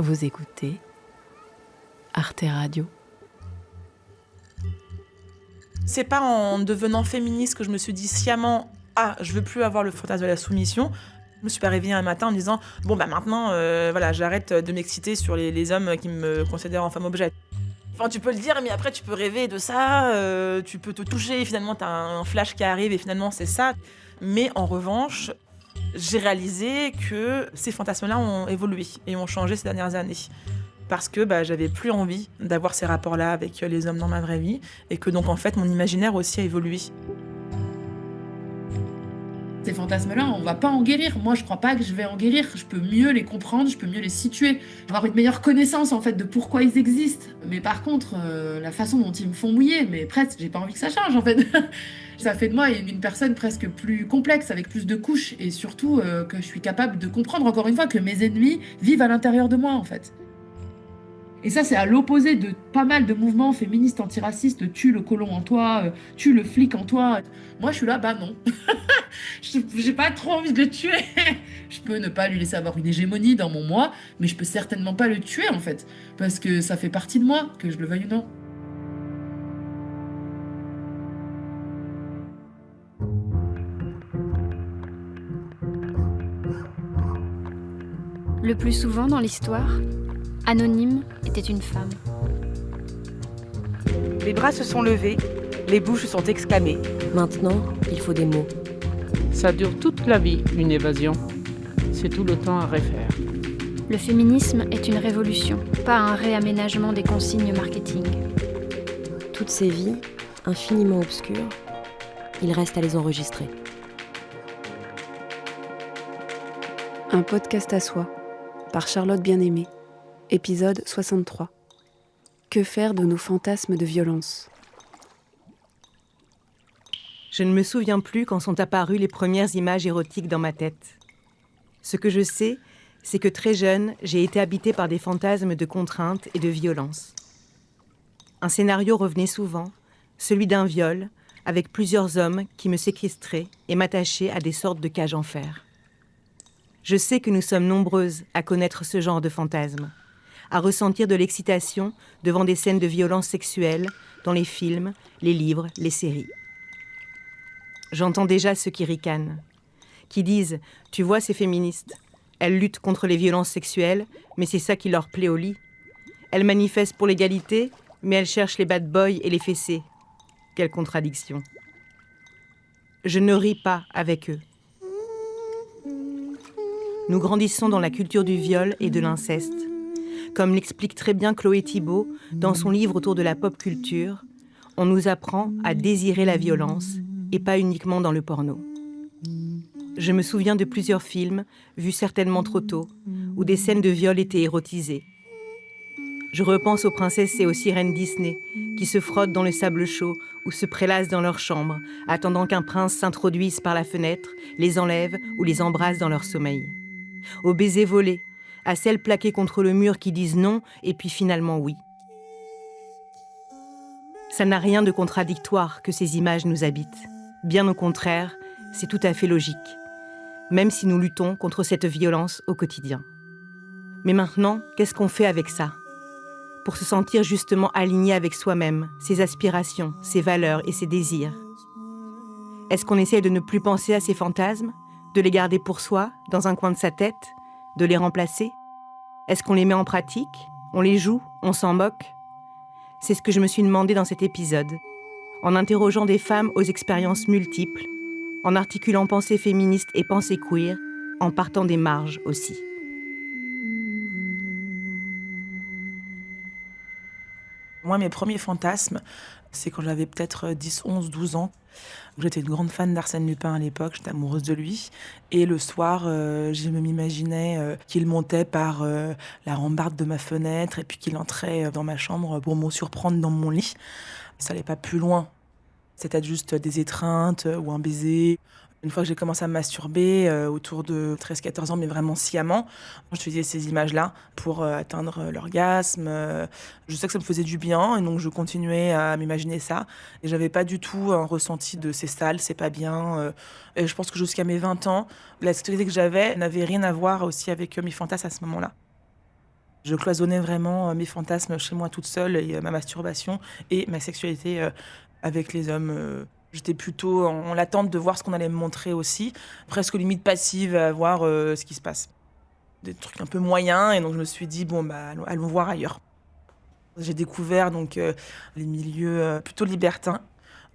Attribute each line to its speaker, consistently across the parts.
Speaker 1: Vous écoutez Arte Radio.
Speaker 2: C'est pas en devenant féministe que je me suis dit sciemment « Ah, je veux plus avoir le fantasme de la soumission ». Je me suis pas réveillée un matin en me disant « Bon, maintenant, voilà, j'arrête de m'exciter sur les hommes qui me considèrent en femme-objet ». Enfin, tu peux le dire, mais après, tu peux rêver de ça, tu peux te toucher, et finalement, t'as un flash qui arrive, et finalement, c'est ça. Mais en revanche, j'ai réalisé que ces fantasmes-là ont évolué et ont changé ces dernières années. Parce que j'avais plus envie d'avoir ces rapports-là avec les hommes dans ma vraie vie, et que donc, en fait, mon imaginaire aussi a évolué.
Speaker 3: Ces fantasmes-là, on va pas en guérir. Moi, je crois pas que je vais en guérir. Je peux mieux les comprendre, je peux mieux les situer, avoir une meilleure connaissance en fait de pourquoi ils existent. Mais par contre, la façon dont ils me font mouiller, mais presque, j'ai pas envie que ça change en fait. Ça fait de moi une personne presque plus complexe, avec plus de couches, et surtout que je suis capable de comprendre encore une fois que mes ennemis vivent à l'intérieur de moi en fait. Et ça, c'est à l'opposé de pas mal de mouvements féministes antiracistes, tue le colon en toi, tue le flic en toi. Moi, je suis là, non. J'ai pas trop envie de le tuer. Je peux ne pas lui laisser avoir une hégémonie dans mon moi, mais je peux certainement pas le tuer en fait, parce que ça fait partie de moi, que je le veuille ou non.
Speaker 4: Le plus souvent dans l'histoire, Anonyme était une femme.
Speaker 5: Les bras se sont levés, les bouches sont exclamées.
Speaker 6: Maintenant, il faut des mots.
Speaker 7: Ça dure toute la vie, une évasion. C'est tout le temps à refaire.
Speaker 4: Le féminisme est une révolution, pas un réaménagement des consignes marketing.
Speaker 6: Toutes ces vies, infiniment obscures, il reste à les enregistrer.
Speaker 1: Un podcast à soi, par Charlotte Bien-Aimée. Épisode 63. Que faire de nos fantasmes de violence ?
Speaker 5: Je ne me souviens plus quand sont apparues les premières images érotiques dans ma tête. Ce que je sais, c'est que très jeune, j'ai été habitée par des fantasmes de contrainte et de violence. Un scénario revenait souvent, celui d'un viol, avec plusieurs hommes qui me séquestraient et m'attachaient à des sortes de cages en fer. Je sais que nous sommes nombreuses à connaître ce genre de fantasmes, à ressentir de l'excitation devant des scènes de violence sexuelle dans les films, les livres, les séries. J'entends déjà ceux qui ricanent, qui disent « Tu vois ces féministes, elles luttent contre les violences sexuelles, mais c'est ça qui leur plaît au lit. Elles manifestent pour l'égalité, mais elles cherchent les bad boys et les fessées. Quelle contradiction !» Je ne ris pas avec eux. Nous grandissons dans la culture du viol et de l'inceste. Comme l'explique très bien Chloé Thibault dans son livre autour de la pop culture, on nous apprend à désirer la violence et pas uniquement dans le porno. Je me souviens de plusieurs films, vus certainement trop tôt, où des scènes de viol étaient érotisées. Je repense aux princesses et aux sirènes Disney qui se frottent dans le sable chaud ou se prélassent dans leur chambre, attendant qu'un prince s'introduise par la fenêtre, les enlève ou les embrasse dans leur sommeil. Aux baisers volés, à celles plaquées contre le mur qui disent non et puis finalement oui. Ça n'a rien de contradictoire que ces images nous habitent. Bien au contraire, c'est tout à fait logique, même si nous luttons contre cette violence au quotidien. Mais maintenant, qu'est-ce qu'on fait avec ça ? Pour se sentir justement aligné avec soi-même, ses aspirations, ses valeurs et ses désirs. Est-ce qu'on essaie de ne plus penser à ces fantasmes ? De les garder pour soi, dans un coin de sa tête ? De les remplacer ? Est-ce qu'on les met en pratique ? On les joue ? On s'en moque ? C'est ce que je me suis demandé dans cet épisode, en interrogeant des femmes aux expériences multiples, en articulant pensée féministe et pensée queer, en partant des marges aussi.
Speaker 2: Moi, mes premiers fantasmes, c'est quand j'avais peut-être 10, 11, 12 ans. J'étais une grande fan d'Arsène Lupin à l'époque, j'étais amoureuse de lui. Et le soir, je m'imaginais qu'il montait par la rambarde de ma fenêtre et puis qu'il entrait dans ma chambre pour me surprendre dans mon lit. Ça n'allait pas plus loin. C'était juste des étreintes ou un baiser. Une fois que j'ai commencé à me masturber, autour de 13-14 ans, mais vraiment sciemment, j'utilisais ces images-là pour atteindre l'orgasme. Je sais que ça me faisait du bien, et donc je continuais à m'imaginer ça. Et j'avais pas du tout un ressenti de c'est sale, c'est pas bien. Et je pense que jusqu'à mes 20 ans, la sexualité que j'avais n'avait rien à voir aussi avec mes fantasmes à ce moment-là. Je cloisonnais vraiment mes fantasmes chez moi toute seule et ma masturbation et ma sexualité avec les hommes. J'étais plutôt en l'attente de voir ce qu'on allait me montrer aussi, presque limite passive à voir ce qui se passe. Des trucs un peu moyens et donc je me suis dit bon bah allons voir ailleurs. J'ai découvert donc les milieux plutôt libertins.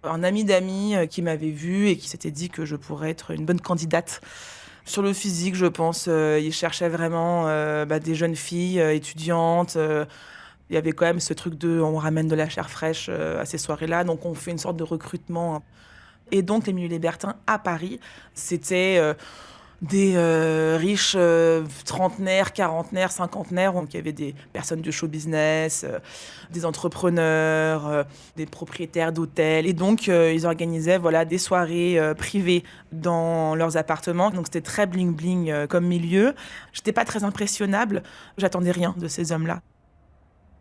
Speaker 2: Un ami d'amis qui m'avait vue et qui s'était dit que je pourrais être une bonne candidate. Sur le physique, je pense, il cherchait vraiment des jeunes filles étudiantes. Il y avait quand même ce truc de on ramène de la chair fraîche à ces soirées-là, donc on fait une sorte de recrutement. Et donc les milieux libertins à Paris, c'était des riches trentenaires, quarantenaires, cinquantenaires. Donc il y avait des personnes du show business, des entrepreneurs, des propriétaires d'hôtels. Et donc ils organisaient des soirées privées dans leurs appartements. Donc c'était très bling-bling comme milieu. J'étais pas très impressionnable. J'attendais rien de ces hommes-là.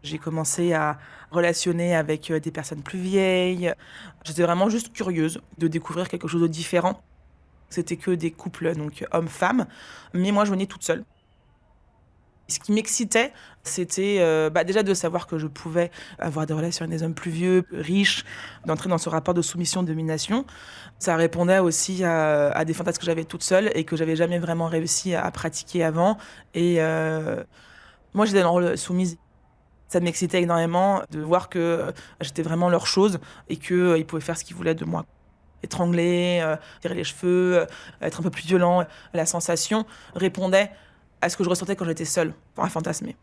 Speaker 2: J'ai commencé à relationner avec des personnes plus vieilles. J'étais vraiment juste curieuse de découvrir quelque chose de différent. C'était que des couples, donc hommes-femmes, mais moi je venais toute seule. Ce qui m'excitait, c'était déjà de savoir que je pouvais avoir des relations avec des hommes plus vieux, riches, d'entrer dans ce rapport de soumission-domination. Ça répondait aussi à des fantasmes que j'avais toute seule et que j'avais jamais vraiment réussi à pratiquer avant. Et moi j'étais dans le rôle soumise. Ça m'excitait énormément de voir que j'étais vraiment leur chose et qu'ils pouvaient faire ce qu'ils voulaient de moi. Étrangler, tirer les cheveux, être un peu plus violent. La sensation répondait à ce que je ressentais quand j'étais seule, à fantasmer.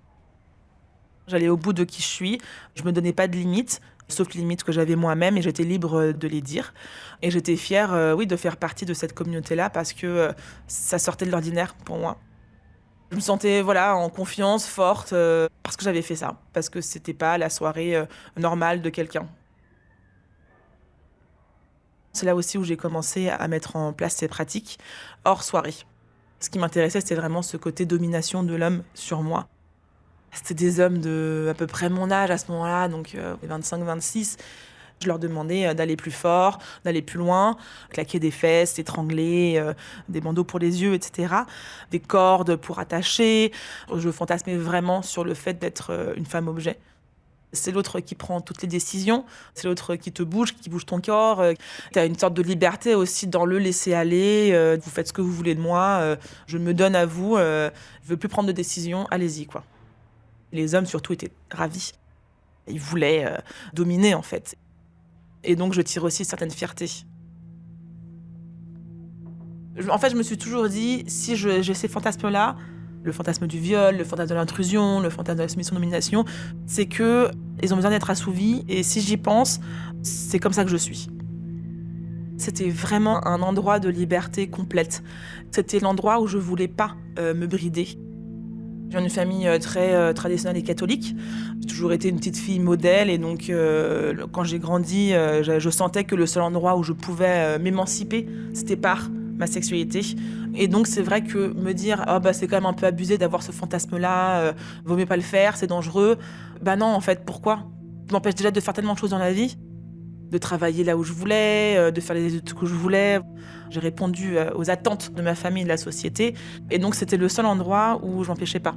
Speaker 2: J'allais au bout de qui je suis, je me donnais pas de limites, sauf les limites que j'avais moi-même, et j'étais libre de les dire. Et j'étais fière de faire partie de cette communauté-là parce que ça sortait de l'ordinaire pour moi. Je me sentais en confiance, forte, parce que j'avais fait ça, parce que c'était pas la soirée normale de quelqu'un. C'est là aussi où j'ai commencé à mettre en place ces pratiques hors soirée. Ce qui m'intéressait, c'était vraiment ce côté domination de l'homme sur moi. C'était des hommes de à peu près mon âge à ce moment-là, donc 25-26. Je leur demandais d'aller plus fort, d'aller plus loin, claquer des fesses, étrangler, des bandeaux pour les yeux, etc. Des cordes pour attacher. Je fantasmais vraiment sur le fait d'être une femme objet. C'est l'autre qui prend toutes les décisions, c'est l'autre qui te bouge, qui bouge ton corps. Tu as une sorte de liberté aussi dans le laisser aller. Vous faites ce que vous voulez de moi, je me donne à vous, je ne veux plus prendre de décision, allez-y, quoi. Les hommes surtout étaient ravis. Ils voulaient dominer en fait. Et donc je tire aussi certaines fiertés. En fait, je me suis toujours dit, si j'ai ces fantasmes-là, le fantasme du viol, le fantasme de l'intrusion, le fantasme de la soumission-domination, c'est que ils ont besoin d'être assouvis. Et si j'y pense, c'est comme ça que je suis. C'était vraiment un endroit de liberté complète. C'était l'endroit où je voulais pas me brider. Je viens d'une famille très traditionnelle et catholique. J'ai toujours été une petite fille modèle et donc quand j'ai grandi, je sentais que le seul endroit où je pouvais m'émanciper, c'était par ma sexualité. Et donc c'est vrai que me dire c'est quand même un peu abusé d'avoir ce fantasme-là, vaut mieux pas le faire, c'est dangereux. Non, en fait, pourquoi ? Ça m'empêche déjà de faire tellement de choses dans la vie, de travailler là où je voulais, de faire les études que je voulais. J'ai répondu aux attentes de ma famille et de la société. Et donc, c'était le seul endroit où je m'empêchais pas.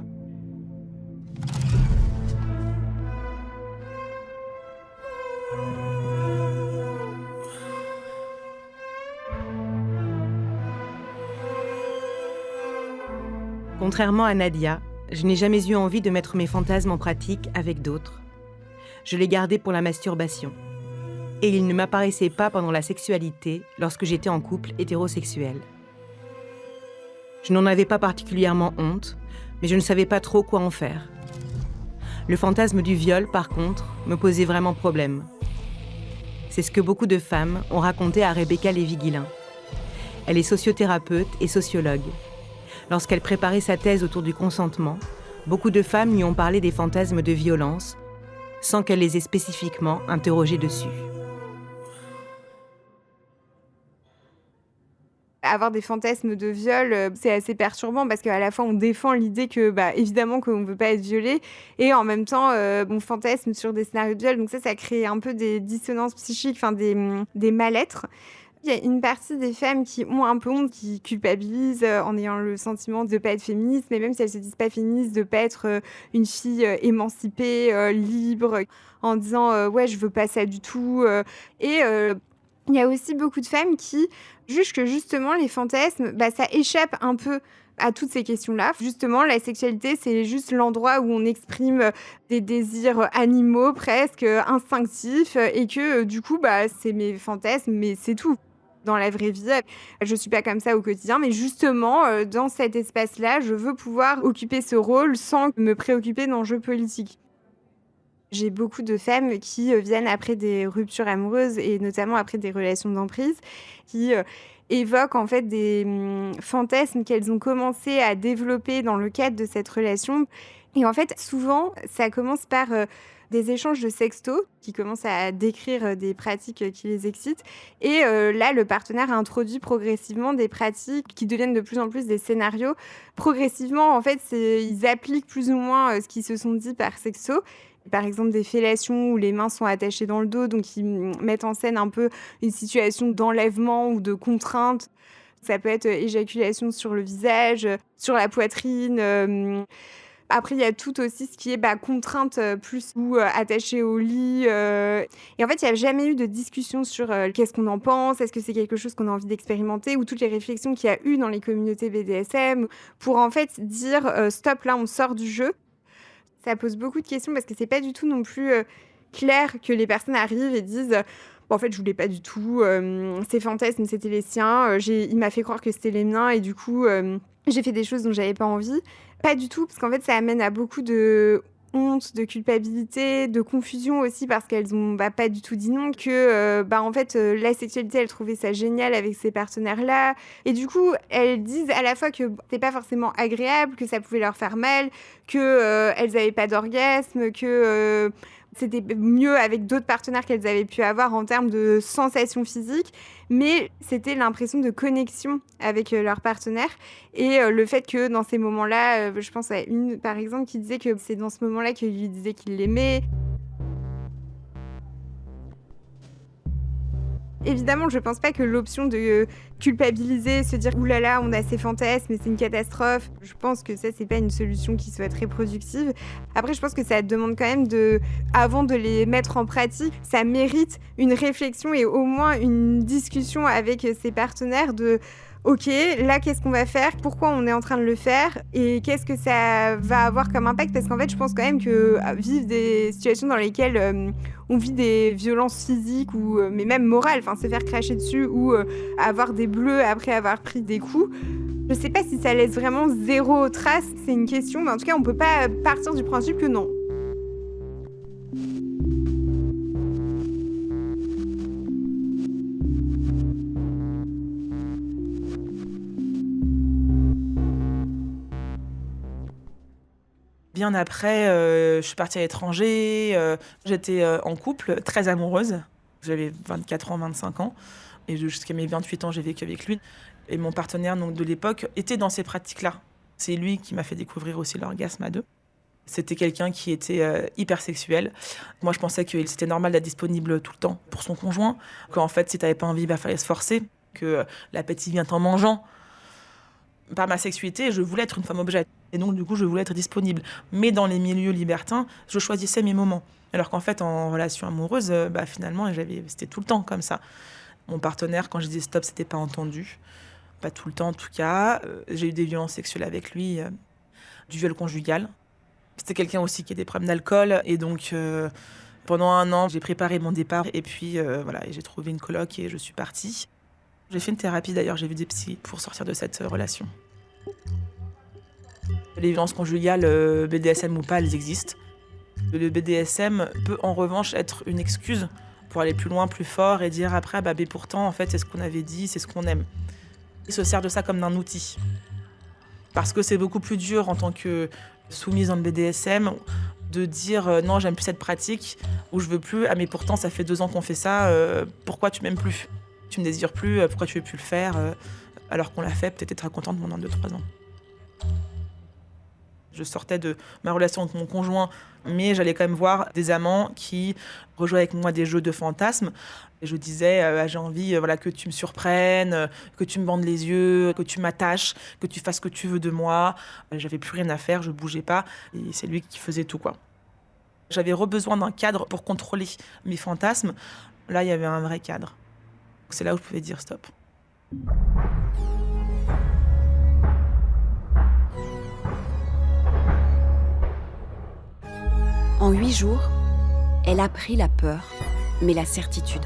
Speaker 5: Contrairement à Nadia, je n'ai jamais eu envie de mettre mes fantasmes en pratique avec d'autres. Je les gardais pour la masturbation. Et ils ne m'apparaissaient pas pendant la sexualité lorsque j'étais en couple hétérosexuel. Je n'en avais pas particulièrement honte, mais je ne savais pas trop quoi en faire. Le fantasme du viol, par contre, me posait vraiment problème. C'est ce que beaucoup de femmes ont raconté à Rebecca Lévy-Guillain. Elle est sociothérapeute et sociologue. Lorsqu'elle préparait sa thèse autour du consentement, beaucoup de femmes lui ont parlé des fantasmes de violence, sans qu'elle les ait spécifiquement interrogées dessus.
Speaker 8: Avoir des fantasmes de viol, c'est assez perturbant parce qu'à la fois on défend l'idée que, évidemment, qu'on ne veut pas être violé, et en même temps, on fantasme sur des scénarios de viol. Donc ça crée un peu des dissonances psychiques, des mal-être. Il y a une partie des femmes qui ont un peu honte, qui culpabilisent en ayant le sentiment de ne pas être féministe, mais même si elles ne se disent pas féministes, de ne pas être une fille émancipée, libre, en disant ouais, je veux pas ça du tout. Et il y a aussi beaucoup de femmes qui jugent que justement les fantasmes, ça échappe un peu à toutes ces questions-là. Justement, la sexualité, c'est juste l'endroit où on exprime des désirs animaux, presque instinctifs, et que du coup, c'est mes fantasmes, mais c'est tout. Dans la vraie vie, je ne suis pas comme ça au quotidien, mais justement, dans cet espace-là, je veux pouvoir occuper ce rôle sans me préoccuper d'enjeux politiques. J'ai beaucoup de femmes qui viennent après des ruptures amoureuses et notamment après des relations d'emprise, qui évoquent en fait des fantasmes qu'elles ont commencé à développer dans le cadre de cette relation. Et en fait, souvent, ça commence par des échanges de sextos qui commencent à décrire des pratiques qui les excitent. Et là, le partenaire introduit progressivement des pratiques qui deviennent de plus en plus des scénarios. Progressivement, en fait, ils appliquent plus ou moins ce qu'ils se sont dit par sexto. Par exemple, des fellations où les mains sont attachées dans le dos, donc ils mettent en scène un peu une situation d'enlèvement ou de contrainte. Ça peut être éjaculation sur le visage, sur la poitrine. Après, il y a tout aussi ce qui est contrainte plus ou attachée au lit. Et en fait, il n'y a jamais eu de discussion sur qu'est-ce qu'on en pense, est-ce que c'est quelque chose qu'on a envie d'expérimenter, ou toutes les réflexions qu'il y a eu dans les communautés BDSM pour en fait dire stop, là, on sort du jeu. Ça pose beaucoup de questions parce que c'est pas du tout non plus clair que les personnes arrivent et disent en fait, je voulais pas du tout, ces fantasmes, c'était les siens, il m'a fait croire que c'était les miens et du coup, j'ai fait des choses dont j'avais pas envie. Pas du tout, parce qu'en fait, ça amène à beaucoup de honte, de culpabilité, de confusion aussi parce qu'elles ont pas du tout dit non, que en fait la sexualité, elles trouvaient ça génial avec ces partenaires-là et du coup elles disent à la fois que c'est pas forcément agréable, que ça pouvait leur faire mal, que elles avaient pas d'orgasme, que c'était mieux avec d'autres partenaires qu'elles avaient pu avoir en termes de sensations physiques, mais c'était l'impression de connexion avec leur partenaire. Et le fait que dans ces moments-là, je pense à une par exemple qui disait que c'est dans ce moment-là qu'il lui disait qu'il l'aimait. Évidemment, je pense pas que l'option de culpabiliser, se dire « Ouh là là, on a ces fantasmes et c'est une catastrophe », je pense que ça, c'est pas une solution qui soit très productive. Après, je pense que ça demande quand même avant de les mettre en pratique, ça mérite une réflexion et au moins une discussion avec ses partenaires de ok, là, qu'est-ce qu'on va faire? Pourquoi on est en train de le faire? Et qu'est-ce que ça va avoir comme impact? Parce qu'en fait, je pense quand même que vivre des situations dans lesquelles on vit des violences physiques ou mais même morales, se faire cracher dessus ou avoir des bleus après avoir pris des coups, je sais pas si ça laisse vraiment zéro trace, c'est une question, mais en tout cas, on peut pas partir du principe que non.
Speaker 2: Bien après, je suis partie à l'étranger, j'étais en couple, très amoureuse. J'avais 24 ans, 25 ans. Et jusqu'à mes 28 ans, j'ai vécu avec lui. Et mon partenaire donc, de l'époque était dans ces pratiques-là. C'est lui qui m'a fait découvrir aussi l'orgasme à deux. C'était quelqu'un qui était hyper sexuel. Moi, je pensais que c'était normal d'être disponible tout le temps pour son conjoint. Qu'en fait, si tu n'avais pas envie, il fallait se forcer. Que l'appétit vient en mangeant. Par ma sexualité, je voulais être une femme objet. Et donc, du coup, je voulais être disponible. Mais dans les milieux libertins, je choisissais mes moments. Alors qu'en fait, en relation amoureuse, finalement, c'était tout le temps comme ça. Mon partenaire, quand je disais stop, c'était pas entendu. Pas tout le temps, en tout cas. J'ai eu des violences sexuelles avec lui, du viol conjugal. C'était quelqu'un aussi qui a des problèmes d'alcool. Et donc, pendant 1 an, j'ai préparé mon départ. Et puis, j'ai trouvé une coloc et je suis partie. J'ai fait une thérapie d'ailleurs, j'ai vu des psys pour sortir de cette relation. Les violences conjugales, BDSM ou pas, elles existent. Le BDSM peut en revanche être une excuse pour aller plus loin, plus fort et dire après, mais pourtant, en fait, c'est ce qu'on avait dit, c'est ce qu'on aime. Il se sert de ça comme d'un outil. Parce que c'est beaucoup plus dur en tant que soumise dans le BDSM de dire non, j'aime plus cette pratique ou je veux plus, mais pourtant, ça fait 2 ans qu'on fait ça, pourquoi tu m'aimes plus ? Tu me désires plus, pourquoi tu veux plus le faire alors qu'on l'a fait, peut-être être contente pendant 2-3 ans. Je sortais de ma relation avec mon conjoint, mais j'allais quand même voir des amants qui rejouaient avec moi des jeux de fantasmes. Et je disais, j'ai envie que tu me surprennes, que tu me bandes les yeux, que tu m'attaches, que tu fasses ce que tu veux de moi. J'avais plus rien à faire, je bougeais pas. Et c'est lui qui faisait tout, quoi. J'avais besoin d'un cadre pour contrôler mes fantasmes. Là, il y avait un vrai cadre. C'est là où je pouvais dire stop.
Speaker 1: En 8 jours, elle a pris la peur, mais la certitude.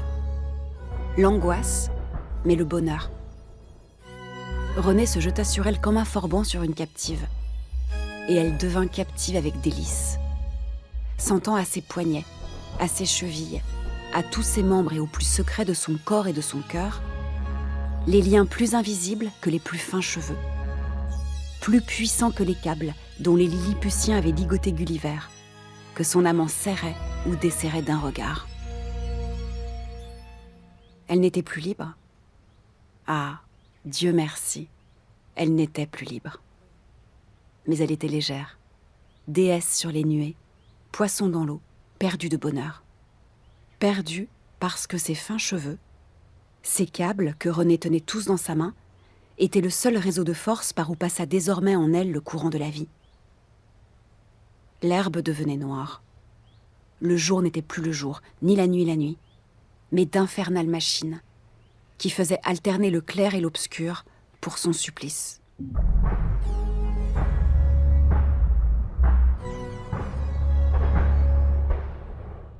Speaker 1: L'angoisse, mais le bonheur. René se jeta sur elle comme un forban sur une captive. Et elle devint captive avec délice. Sentant à ses poignets, à ses chevilles, à tous ses membres et au plus secret de son corps et de son cœur, les liens plus invisibles que les plus fins cheveux, plus puissants que les câbles dont les Lilliputiens avaient ligoté Gulliver, que son amant serrait ou desserrait d'un regard. Elle n'était plus libre. Ah, Dieu merci, elle n'était plus libre. Mais elle était légère, déesse sur les nuées, poisson dans l'eau, perdue de bonheur. Perdue parce que ses fins cheveux, ces câbles que René tenait tous dans sa main, étaient le seul réseau de force par où passa désormais en elle le courant de la vie. L'herbe devenait noire. Le jour n'était plus le jour, ni la nuit, mais d'infernales machines qui faisaient alterner le clair et l'obscur pour son supplice.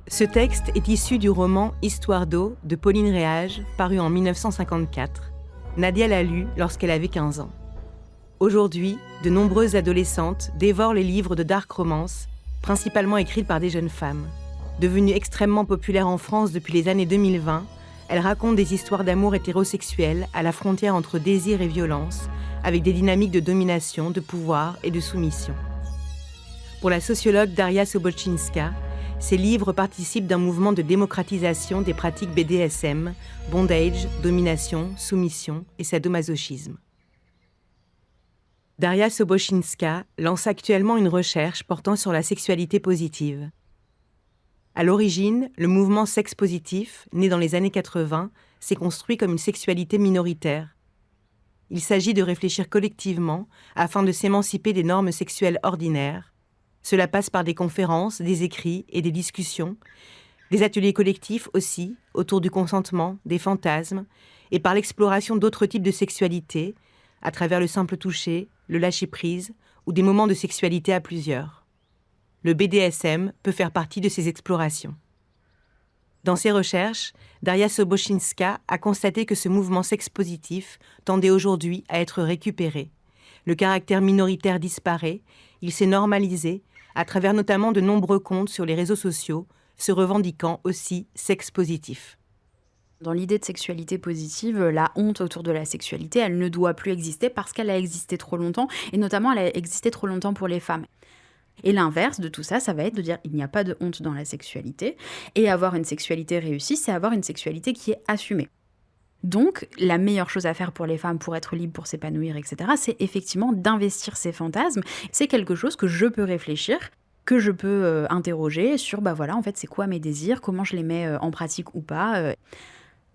Speaker 5: Ce texte est issu du roman Histoire d'eau de Pauline Réage, paru en 1954. Nadia l'a lu lorsqu'elle avait 15 ans. Aujourd'hui, de nombreuses adolescentes dévorent les livres de dark romance, principalement écrits par des jeunes femmes. Devenues extrêmement populaires en France depuis les années 2020, elles racontent des histoires d'amour hétérosexuelles à la frontière entre désir et violence, avec des dynamiques de domination, de pouvoir et de soumission. Pour la sociologue Daria Sobotchinska, ces livres participent d'un mouvement de démocratisation des pratiques BDSM, bondage, domination, soumission et sadomasochisme. Daria Sobotchinska lance actuellement une recherche portant sur la sexualité positive. À l'origine, le mouvement sexe positif, né dans les années 80, s'est construit comme une sexualité minoritaire. Il s'agit de réfléchir collectivement afin de s'émanciper des normes sexuelles ordinaires. Cela passe par des conférences, des écrits et des discussions, des ateliers collectifs aussi, autour du consentement, des fantasmes, et par l'exploration d'autres types de sexualité, à travers le simple toucher, le lâcher-prise ou des moments de sexualité à plusieurs. Le BDSM peut faire partie de ces explorations. Dans ses recherches, Daria Sobotchinska a constaté que ce mouvement sexe-positif tendait aujourd'hui à être récupéré. Le caractère minoritaire disparaît, il s'est normalisé, à travers notamment de nombreux comptes sur les réseaux sociaux, se revendiquant aussi sexe-positif.
Speaker 9: Dans l'idée de sexualité positive, la honte autour de la sexualité, elle ne doit plus exister parce qu'elle a existé trop longtemps, et notamment elle a existé trop longtemps pour les femmes. Et l'inverse de tout ça, ça va être de dire il n'y a pas de honte dans la sexualité, et avoir une sexualité réussie, c'est avoir une sexualité qui est assumée. Donc, la meilleure chose à faire pour les femmes, pour être libres, pour s'épanouir, etc., c'est effectivement d'investir ces fantasmes. C'est quelque chose que je peux réfléchir, que je peux interroger sur, en fait, c'est quoi mes désirs, comment je les mets en pratique ou pas.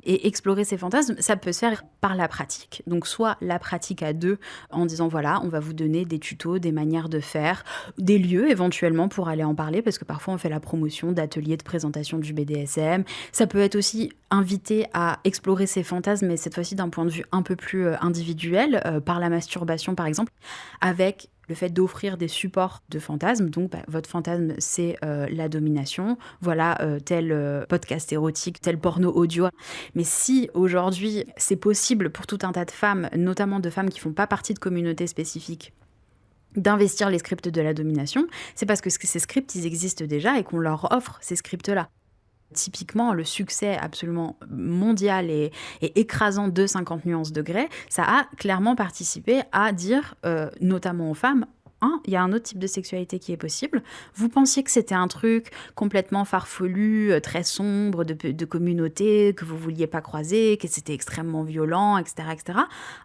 Speaker 9: Et explorer ces fantasmes, ça peut se faire par la pratique. Donc soit la pratique à deux, en disant voilà, on va vous donner des tutos, des manières de faire, des lieux éventuellement pour aller en parler, parce que parfois on fait la promotion d'ateliers de présentation du BDSM. Ça peut être aussi invité à explorer ces fantasmes, mais cette fois-ci d'un point de vue un peu plus individuel, par la masturbation par exemple, avec le fait d'offrir des supports de fantasmes. Donc, votre fantasme, c'est la domination. Voilà, tel podcast érotique, tel porno audio. Mais si, aujourd'hui, c'est possible pour tout un tas de femmes, notamment de femmes qui ne font pas partie de communautés spécifiques, d'investir les scripts de la domination, c'est parce que ces scripts, ils existent déjà et qu'on leur offre ces scripts-là. Typiquement, le succès absolument mondial et écrasant de 50 nuances degrés, ça a clairement participé à dire, notamment aux femmes, il y a un autre type de sexualité qui est possible. Vous pensiez que c'était un truc complètement farfelu, très sombre, de communauté, que vous vouliez pas croiser, que c'était extrêmement violent, etc., etc.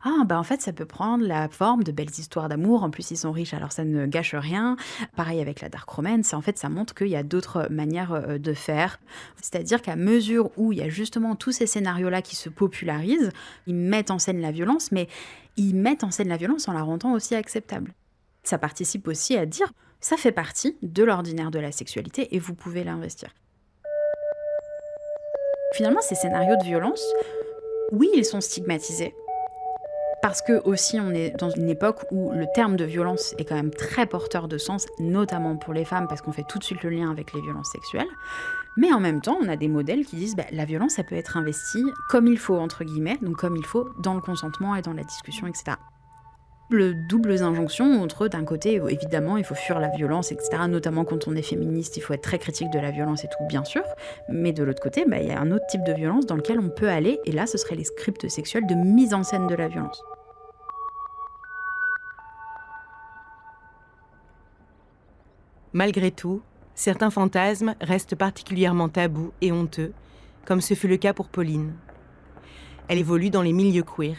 Speaker 9: En fait, ça peut prendre la forme de belles histoires d'amour. En plus, ils sont riches, alors ça ne gâche rien. Pareil avec la dark romance. En fait, ça montre qu'il y a d'autres manières de faire. C'est-à-dire qu'à mesure où il y a justement tous ces scénarios-là qui se popularisent, ils mettent en scène la violence, mais ils mettent en scène la violence en la rendant aussi acceptable. Ça participe aussi à dire, ça fait partie de l'ordinaire de la sexualité et vous pouvez l'investir. Finalement, ces scénarios de violence, oui, ils sont stigmatisés. Parce que aussi, on est dans une époque où le terme de violence est quand même très porteur de sens, notamment pour les femmes, parce qu'on fait tout de suite le lien avec les violences sexuelles. Mais en même temps, on a des modèles qui disent la violence, ça peut être investie comme il faut, entre guillemets, donc comme il faut, dans le consentement et dans la discussion, etc. Le doubles injonctions entre, d'un côté, évidemment, il faut fuir la violence, etc. Notamment quand on est féministe, il faut être très critique de la violence et tout, bien sûr. Mais de l'autre côté, il y a un autre type de violence dans lequel on peut aller, et là, ce serait les scripts sexuels de mise en scène de la violence.
Speaker 5: Malgré tout, certains fantasmes restent particulièrement tabous et honteux, comme ce fut le cas pour Pauline. Elle évolue dans les milieux queer.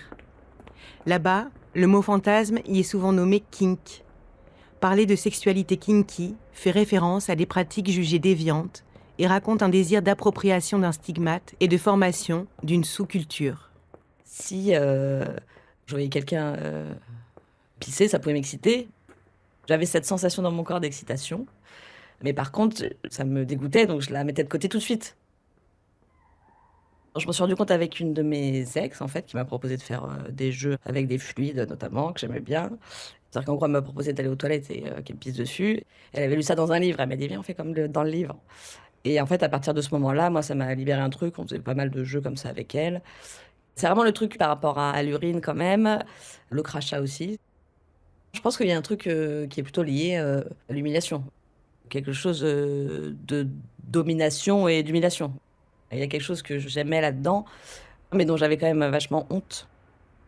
Speaker 5: Là-bas, le mot fantasme y est souvent nommé kink. Parler de sexualité kinky fait référence à des pratiques jugées déviantes et raconte un désir d'appropriation d'un stigmate et de formation d'une sous-culture.
Speaker 10: Si je voyais quelqu'un pisser, ça pouvait m'exciter. J'avais cette sensation dans mon corps d'excitation. Mais par contre, ça me dégoûtait, donc je la mettais de côté tout de suite. Je me suis rendu compte avec une de mes ex, en fait, qui m'a proposé de faire des jeux avec des fluides, notamment, que j'aimais bien. C'est-à-dire qu'en gros, elle m'a proposé d'aller aux toilettes et qu'elle me pisse dessus. Elle avait lu ça dans un livre. Elle m'a dit, viens, on fait comme dans le livre. Et en fait, à partir de ce moment-là, moi, ça m'a libéré un truc. On faisait pas mal de jeux comme ça avec elle. C'est vraiment le truc par rapport à l'urine, quand même. Le crachat aussi. Je pense qu'il y a un truc qui est plutôt lié à l'humiliation. Quelque chose de domination et d'humiliation. Il y a quelque chose que j'aimais là-dedans, mais dont j'avais quand même vachement honte.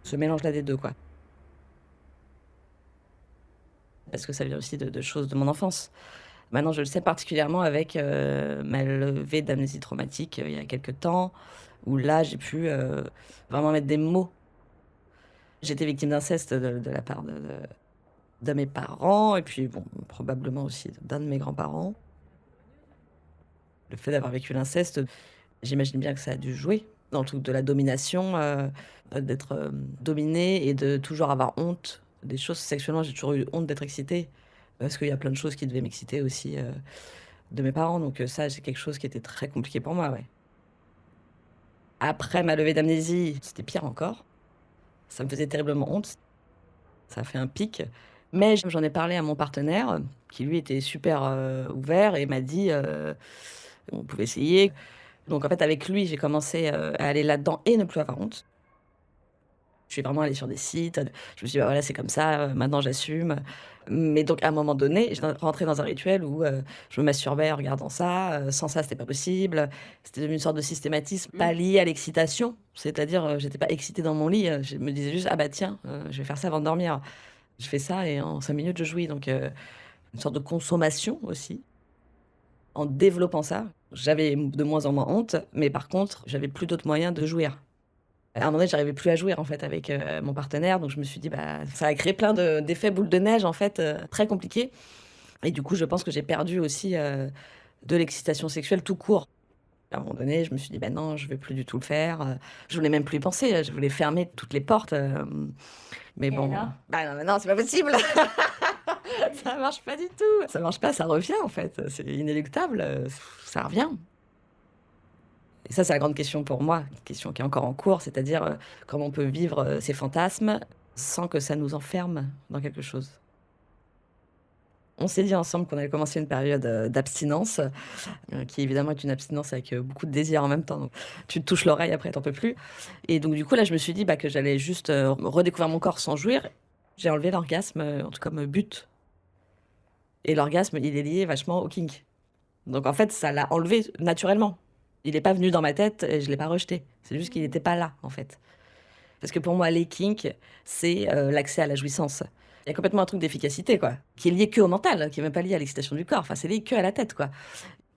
Speaker 10: Ce mélange-là des deux, quoi. Parce que ça vient aussi de choses de mon enfance. Maintenant, je le sais particulièrement avec ma levée d'amnésie traumatique il y a quelques temps, où là, j'ai pu vraiment mettre des mots. J'étais victime d'inceste de la part de mes parents, et puis bon, probablement aussi d'un de mes grands-parents. Le fait d'avoir vécu l'inceste, j'imagine bien que ça a dû jouer dans le truc de la domination, d'être dominée et de toujours avoir honte des choses. Sexuellement, j'ai toujours eu honte d'être excitée, parce qu'il y a plein de choses qui devaient m'exciter aussi de mes parents. Donc ça, c'est quelque chose qui était très compliqué pour moi, ouais. Après ma levée d'amnésie, c'était pire encore. Ça me faisait terriblement honte. Ça a fait un pic. Mais j'en ai parlé à mon partenaire, qui lui était super ouvert et m'a dit on pouvait essayer. Donc en fait, avec lui, j'ai commencé à aller là-dedans et ne plus avoir honte. Je suis vraiment allée sur des sites. Je me suis dit, voilà, c'est comme ça, maintenant j'assume. Mais donc à un moment donné, j'ai rentré dans un rituel où je me masturbais en regardant ça. Sans ça, c'était pas possible. C'était devenu une sorte de systématisme, pas lié à l'excitation. C'est-à-dire, j'étais pas excitée dans mon lit. Je me disais juste, ah bah tiens, je vais faire ça avant de dormir. Je fais ça et en 5 minutes, je jouis. Donc, une sorte de consommation aussi. En développant ça, j'avais de moins en moins honte, mais par contre, j'avais plus d'autres moyens de jouir. À un moment donné, j'arrivais plus à jouir, en fait, avec mon partenaire. Donc, je me suis dit, ça a créé plein d'effets boule de neige, en fait, très compliqués. Et du coup, je pense que j'ai perdu aussi de l'excitation sexuelle tout court. À un moment donné, je me suis dit, non, je ne vais plus du tout le faire. Je voulais même plus y penser. Je voulais fermer toutes les portes. Mais bon, non, c'est pas possible. Ça marche pas du tout. Ça marche pas, ça revient en fait. C'est inéluctable, ça revient. Et ça, c'est la grande question pour moi, une question qui est encore en cours, c'est-à-dire comment on peut vivre ces fantasmes sans que ça nous enferme dans quelque chose. On s'est dit ensemble qu'on allait commencer une période d'abstinence, qui évidemment est une abstinence avec beaucoup de désir en même temps. Donc, tu te touches l'oreille, après, t'en peux plus. Et donc, du coup, là, je me suis dit que j'allais juste redécouvrir mon corps sans jouir. J'ai enlevé l'orgasme, en tout cas, comme but. Et l'orgasme, il est lié vachement au kink. Donc, en fait, ça l'a enlevé naturellement. Il n'est pas venu dans ma tête et je ne l'ai pas rejeté. C'est juste qu'il n'était pas là, en fait. Parce que pour moi, les kinks, c'est l'accès à la jouissance. Il y a complètement un truc d'efficacité, quoi, qui est lié que au mental, qui est même pas lié à l'excitation du corps. Enfin, c'est lié que à la tête, quoi.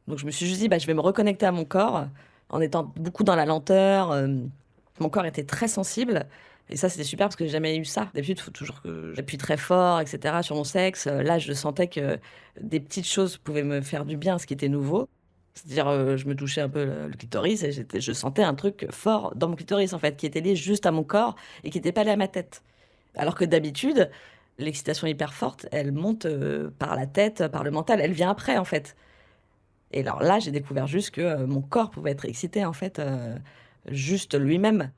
Speaker 10: Donc je me suis juste dit, je vais me reconnecter à mon corps en étant beaucoup dans la lenteur. Mon corps était très sensible. Et ça, c'était super parce que j'ai jamais eu ça. D'habitude, il faut toujours que j'appuie très fort, etc. sur mon sexe. Là, je sentais que des petites choses pouvaient me faire du bien, ce qui était nouveau. C'est-à-dire, je me touchais un peu le clitoris et je sentais un truc fort dans mon clitoris, en fait, qui était lié juste à mon corps et qui n'était pas lié à ma tête. Alors que d'habitude, l'excitation hyper forte, elle monte par la tête, par le mental. Elle vient après, en fait. Et alors là, j'ai découvert juste que mon corps pouvait être excité, en fait, juste lui-même.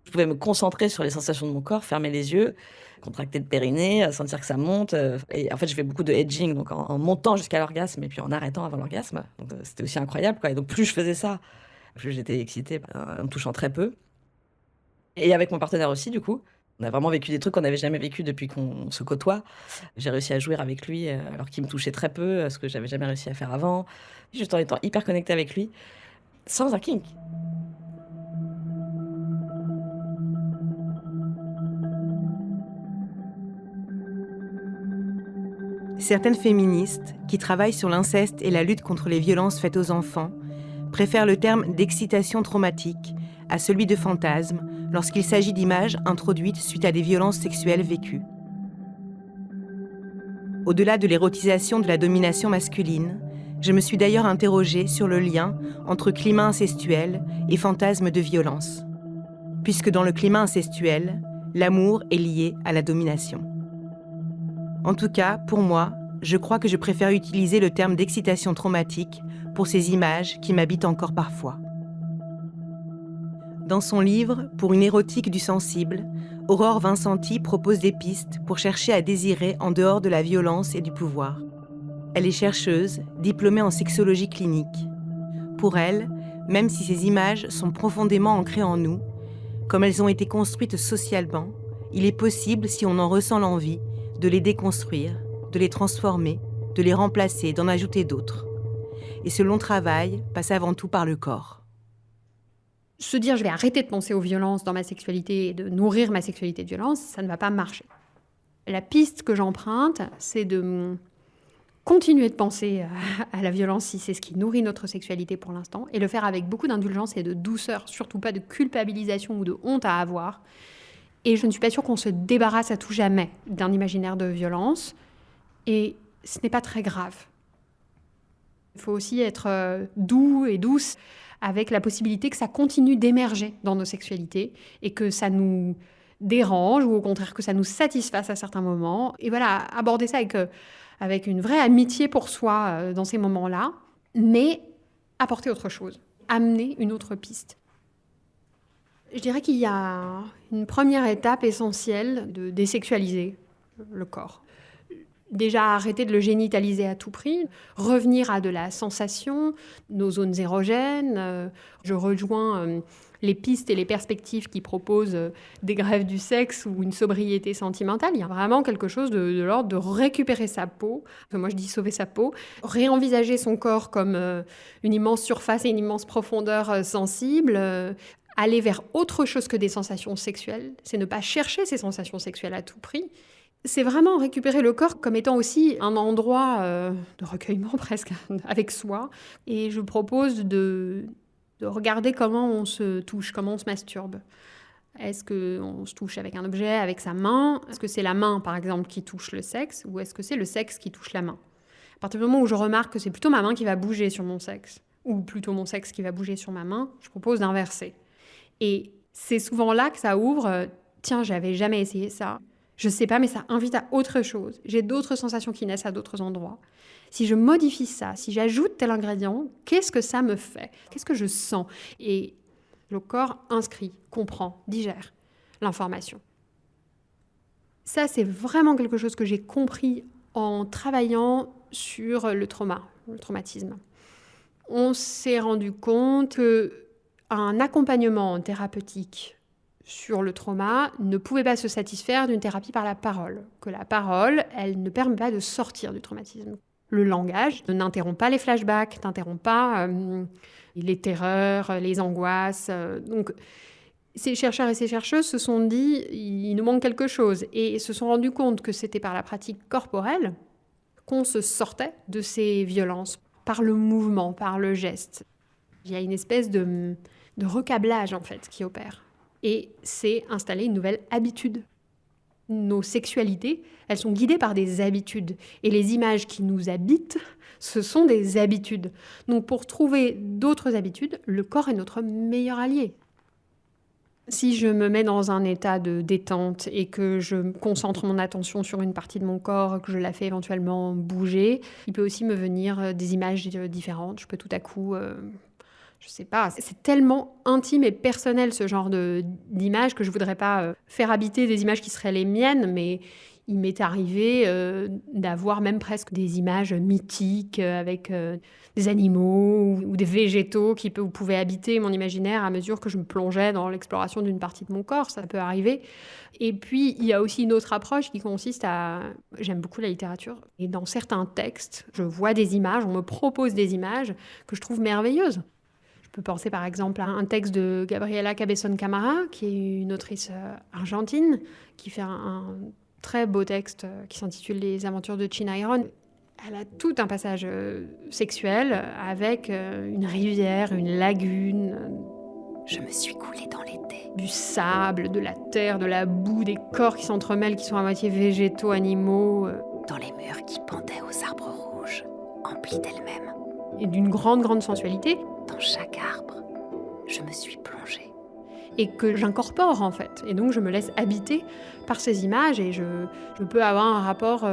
Speaker 10: Je pouvais me concentrer sur les sensations de mon corps, fermer les yeux, contracter le périnée, sentir que ça monte. Et en fait, je fais beaucoup de edging, donc en montant jusqu'à l'orgasme et puis en arrêtant avant l'orgasme. Donc c'était aussi incroyable, quoi. Et donc plus je faisais ça, plus j'étais excitée, en me touchant très peu. Et avec mon partenaire aussi, du coup. On a vraiment vécu des trucs qu'on n'avait jamais vécu depuis qu'on se côtoie. J'ai réussi à jouir avec lui alors qu'il me touchait très peu, ce que j'avais jamais réussi à faire avant. Juste en étant hyper connectée avec lui, sans un kink.
Speaker 5: Certaines féministes, qui travaillent sur l'inceste et la lutte contre les violences faites aux enfants, préfèrent le terme d'excitation traumatique à celui de fantasme lorsqu'il s'agit d'images introduites suite à des violences sexuelles vécues. Au-delà de l'érotisation de la domination masculine, je me suis d'ailleurs interrogée sur le lien entre climat incestuel et fantasme de violence, puisque dans le climat incestuel, l'amour est lié à la domination. En tout cas, pour moi, je crois que je préfère utiliser le terme d'excitation traumatique pour ces images qui m'habitent encore parfois. Dans son livre « Pour une érotique du sensible », Aurore Vincenti propose des pistes pour chercher à désirer en dehors de la violence et du pouvoir. Elle est chercheuse, diplômée en sexologie clinique. Pour elle, même si ces images sont profondément ancrées en nous, comme elles ont été construites socialement, il est possible, si on en ressent l'envie, de les déconstruire, de les transformer, de les remplacer, d'en ajouter d'autres. Et ce long travail passe avant tout par le corps.
Speaker 11: Se dire je vais arrêter de penser aux violences dans ma sexualité et de nourrir ma sexualité de violence, ça ne va pas marcher. La piste que j'emprunte, c'est de continuer de penser à la violence si c'est ce qui nourrit notre sexualité pour l'instant, et le faire avec beaucoup d'indulgence et de douceur, surtout pas de culpabilisation ou de honte à avoir. Et je ne suis pas sûre qu'on se débarrasse à tout jamais d'un imaginaire de violence, et ce n'est pas très grave. Il faut aussi être doux et douce avec la possibilité que ça continue d'émerger dans nos sexualités et que ça nous dérange ou au contraire que ça nous satisfasse à certains moments. Et voilà, aborder ça avec une vraie amitié pour soi dans ces moments-là, mais apporter autre chose, amener une autre piste. Je dirais qu'il y a une première étape essentielle de désexualiser le corps. Déjà arrêter de le génitaliser à tout prix, revenir à de la sensation, nos zones érogènes. Je rejoins les pistes et les perspectives qui proposent des grèves du sexe ou une sobriété sentimentale. Il y a vraiment quelque chose de l'ordre de récupérer sa peau. Moi, je dis sauver sa peau. Réenvisager son corps comme une immense surface et une immense profondeur sensible. Aller vers autre chose que des sensations sexuelles. C'est ne pas chercher ces sensations sexuelles à tout prix. C'est vraiment récupérer le corps comme étant aussi un endroit de recueillement presque avec soi. Et je propose de regarder comment on se touche, comment on se masturbe. Est-ce qu'on se touche avec un objet, avec sa main ? Est-ce que c'est la main, par exemple, qui touche le sexe ? Ou est-ce que c'est le sexe qui touche la main ? À partir du moment où je remarque que c'est plutôt ma main qui va bouger sur mon sexe, ou plutôt mon sexe qui va bouger sur ma main, je propose d'inverser. Et c'est souvent là que ça ouvre « Tiens, j'avais jamais essayé ça ». Je sais pas, mais ça invite à autre chose. J'ai d'autres sensations qui naissent à d'autres endroits. Si je modifie ça, si j'ajoute tel ingrédient, qu'est-ce que ça me fait ? Qu'est-ce que je sens ? Et le corps inscrit, comprend, digère l'information. Ça, c'est vraiment quelque chose que j'ai compris en travaillant sur le traumatisme. On s'est rendu compte qu'un accompagnement thérapeutique sur le trauma ne pouvait pas se satisfaire d'une thérapie par la parole. Que la parole, elle ne permet pas de sortir du traumatisme. Le langage n'interrompt pas les flashbacks, n'interrompt pas les terreurs, les angoisses. Donc, Ces chercheurs et ces chercheuses se sont dit, il nous manque quelque chose, et se sont rendus compte que c'était par la pratique corporelle qu'on se sortait de ces violences, par le mouvement, par le geste. Il y a une espèce de recablage, en fait, qui opère. Et c'est installer une nouvelle habitude. Nos sexualités, elles sont guidées par des habitudes. Et les images qui nous habitent, ce sont des habitudes. Donc pour trouver d'autres habitudes, le corps est notre meilleur allié. Si je me mets dans un état de détente et que je concentre mon attention sur une partie de mon corps, que je la fais éventuellement bouger, il peut aussi me venir des images différentes. Je peux tout à coup... je sais pas, c'est tellement intime et personnel ce genre d'images que je voudrais pas faire habiter des images qui seraient les miennes, mais il m'est arrivé d'avoir même presque des images mythiques avec des animaux ou des végétaux qui pouvaient habiter mon imaginaire à mesure que je me plongeais dans l'exploration d'une partie de mon corps, ça peut arriver. Et puis, il y a aussi une autre approche qui consiste à... J'aime beaucoup la littérature, et dans certains textes, je vois des images, on me propose des images que je trouve merveilleuses. Je peux penser par exemple à un texte de Gabriela Cabezón Camara, qui est une autrice argentine, qui fait un très beau texte qui s'intitule « Les aventures de China Iron ». Elle a tout un passage sexuel avec une rivière, une lagune.
Speaker 1: Je me suis coulée dans l'été.
Speaker 11: Du sable, de la terre, de la boue, des corps qui s'entremêlent, qui sont à moitié végétaux, animaux.
Speaker 1: Dans les murs qui pendaient aux arbres rouges, emplis d'elles-mêmes.
Speaker 11: Et d'une grande, grande sensualité.
Speaker 1: Dans chaque arbre, je me suis plongée.
Speaker 11: Et que j'incorpore en fait. Et donc je me laisse habiter par ces images et je peux avoir un rapport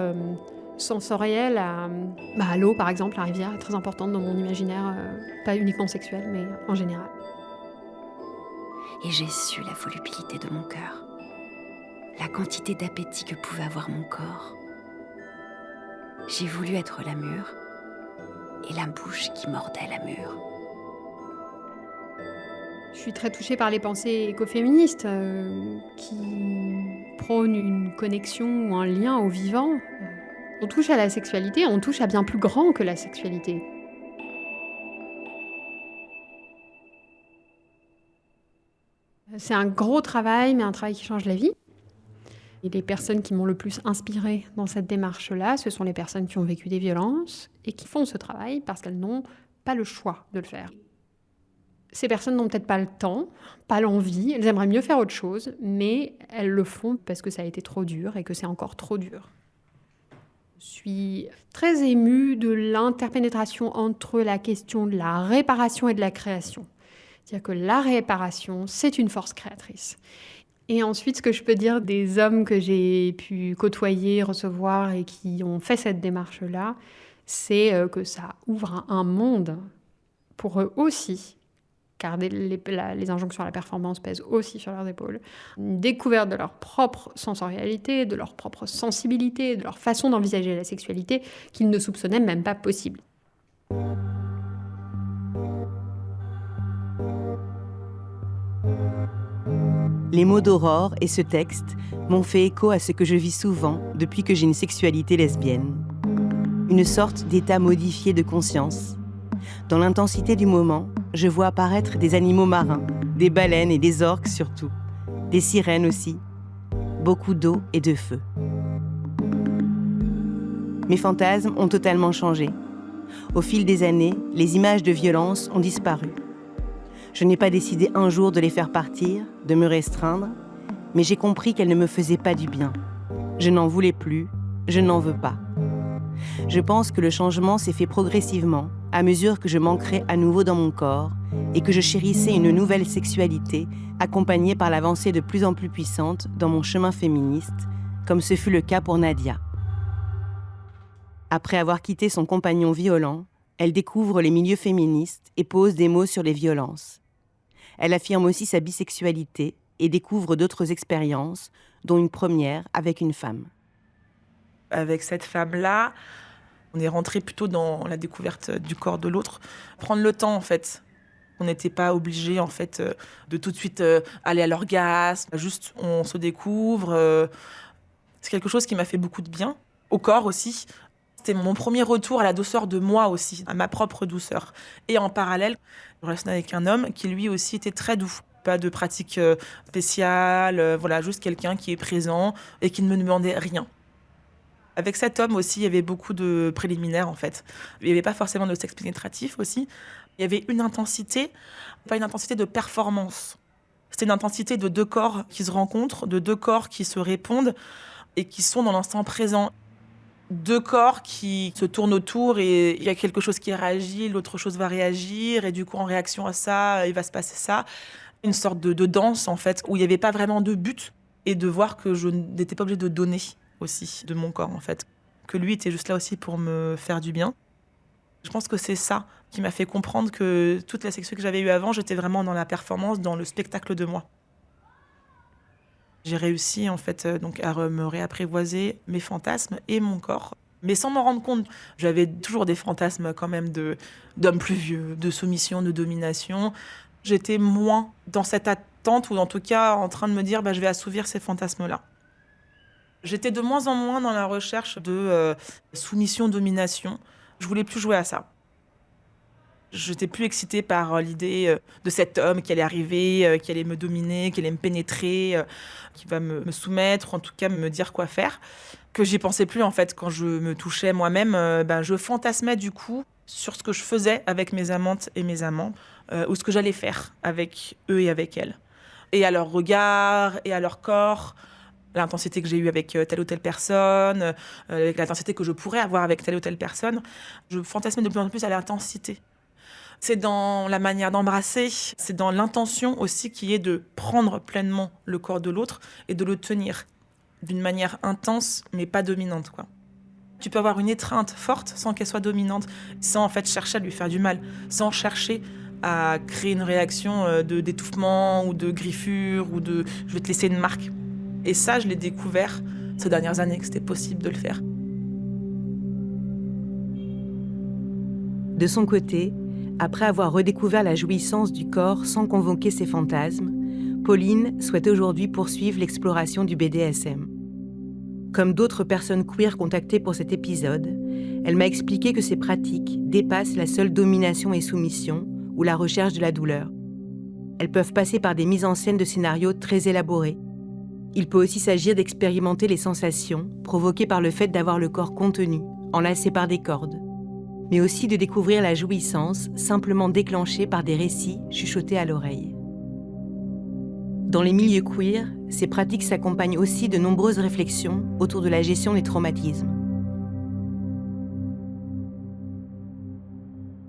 Speaker 11: sensoriel à l'eau par exemple. La rivière est très importante dans mon imaginaire, pas uniquement sexuel mais en général.
Speaker 1: Et j'ai su la volubilité de mon cœur, la quantité d'appétit que pouvait avoir mon corps. J'ai voulu être la mûre et la bouche qui mordait la mûre.
Speaker 11: Je suis très touchée par les pensées écoféministes qui prônent une connexion ou un lien au vivant. On touche à la sexualité, on touche à bien plus grand que la sexualité. C'est un gros travail, mais un travail qui change la vie. Et les personnes qui m'ont le plus inspirée dans cette démarche-là, ce sont les personnes qui ont vécu des violences et qui font ce travail parce qu'elles n'ont pas le choix de le faire. Ces personnes n'ont peut-être pas le temps, pas l'envie, elles aimeraient mieux faire autre chose, mais elles le font parce que ça a été trop dur et que c'est encore trop dur. Je suis très émue de l'interpénétration entre la question de la réparation et de la création. C'est-à-dire que la réparation, c'est une force créatrice. Et ensuite, ce que je peux dire des hommes que j'ai pu côtoyer, recevoir et qui ont fait cette démarche-là, c'est que ça ouvre un monde pour eux aussi, car les injonctions à la performance pèsent aussi sur leurs épaules. Une découverte de leur propre sensorialité, de leur propre sensibilité, de leur façon d'envisager la sexualité qu'ils ne soupçonnaient même pas possible.
Speaker 5: Les mots d'Aurore et ce texte m'ont fait écho à ce que je vis souvent depuis que j'ai une sexualité lesbienne. Une sorte d'état modifié de conscience. Dans l'intensité du moment, je vois apparaître des animaux marins, des baleines et des orques surtout, des sirènes aussi, beaucoup d'eau et de feu. Mes fantasmes ont totalement changé. Au fil des années, les images de violence ont disparu. Je n'ai pas décidé un jour de les faire partir, de me restreindre, mais j'ai compris qu'elles ne me faisaient pas du bien. Je n'en voulais plus, je n'en veux pas. Je pense que le changement s'est fait progressivement, à mesure que je m'ancrais à nouveau dans mon corps et que je chérissais une nouvelle sexualité, accompagnée par l'avancée de plus en plus puissante dans mon chemin féministe, comme ce fut le cas pour Nadia. Après avoir quitté son compagnon violent, elle découvre les milieux féministes et pose des mots sur les violences. Elle affirme aussi sa bisexualité et découvre d'autres expériences, dont une première avec une femme.
Speaker 2: Avec cette femme-là, on est rentré plutôt dans la découverte du corps de l'autre. Prendre le temps, en fait. On n'était pas obligé, en fait, de tout de suite aller à l'orgasme. Juste, on se découvre. C'est quelque chose qui m'a fait beaucoup de bien. Au corps aussi. C'était mon premier retour à la douceur de moi aussi, à ma propre douceur. Et en parallèle, je relationnais avec un homme qui, lui aussi, était très doux. Pas de pratique spéciale, voilà, juste quelqu'un qui est présent et qui ne me demandait rien. Avec cet homme aussi, il y avait beaucoup de préliminaires en fait. Il n'y avait pas forcément de sexe pénétratif aussi. Il y avait une intensité, pas une intensité de performance. C'était une intensité de deux corps qui se rencontrent, de deux corps qui se répondent et qui sont dans l'instant présent. Deux corps qui se tournent autour et il y a quelque chose qui réagit, l'autre chose va réagir et du coup en réaction à ça, il va se passer ça. Une sorte de danse en fait où il n'y avait pas vraiment de but et de voir que je n'étais pas obligée de donner aussi de mon corps en fait. Que lui était juste là aussi pour me faire du bien. Je pense que c'est ça qui m'a fait comprendre que toute la sexualité que j'avais eue avant, j'étais vraiment dans la performance, dans le spectacle de moi. J'ai réussi en fait donc à me réapprivoiser mes fantasmes et mon corps, mais sans m'en rendre compte. J'avais toujours des fantasmes quand même d'hommes plus vieux, de soumission, de domination. J'étais moins dans cette attente ou en tout cas en train de me dire je vais assouvir ces fantasmes-là. J'étais de moins en moins dans la recherche de soumission-domination. Je voulais plus jouer à ça. Je n'étais plus excitée par l'idée de cet homme qui allait arriver, qui allait me dominer, qui allait me pénétrer, qui va me soumettre, en tout cas me dire quoi faire. Que j'y pensais plus en fait quand je me touchais moi-même. Je fantasmais du coup sur ce que je faisais avec mes amantes et mes amants, ou ce que j'allais faire avec eux et avec elles. Et à leur regard, et à leur corps, l'intensité que j'ai eue avec telle ou telle personne, l'intensité que je pourrais avoir avec telle ou telle personne. Je fantasmais de plus en plus à l'intensité. C'est dans la manière d'embrasser, c'est dans l'intention aussi qui est de prendre pleinement le corps de l'autre et de le tenir d'une manière intense, mais pas dominante, quoi. Tu peux avoir une étreinte forte sans qu'elle soit dominante, sans en fait chercher à lui faire du mal, sans chercher à créer une réaction d'étouffement ou de griffure ou de « je vais te laisser une marque ». Et ça, je l'ai découvert ces dernières années, que c'était possible de le faire.
Speaker 5: De son côté, après avoir redécouvert la jouissance du corps sans convoquer ses fantasmes, Pauline souhaite aujourd'hui poursuivre l'exploration du BDSM. Comme d'autres personnes queer contactées pour cet épisode, elle m'a expliqué que ces pratiques dépassent la seule domination et soumission ou la recherche de la douleur. Elles peuvent passer par des mises en scène de scénarios très élaborés. Il peut aussi s'agir d'expérimenter les sensations provoquées par le fait d'avoir le corps contenu, enlacé par des cordes, mais aussi de découvrir la jouissance simplement déclenchée par des récits chuchotés à l'oreille. Dans les milieux queer, ces pratiques s'accompagnent aussi de nombreuses réflexions autour de la gestion des traumatismes.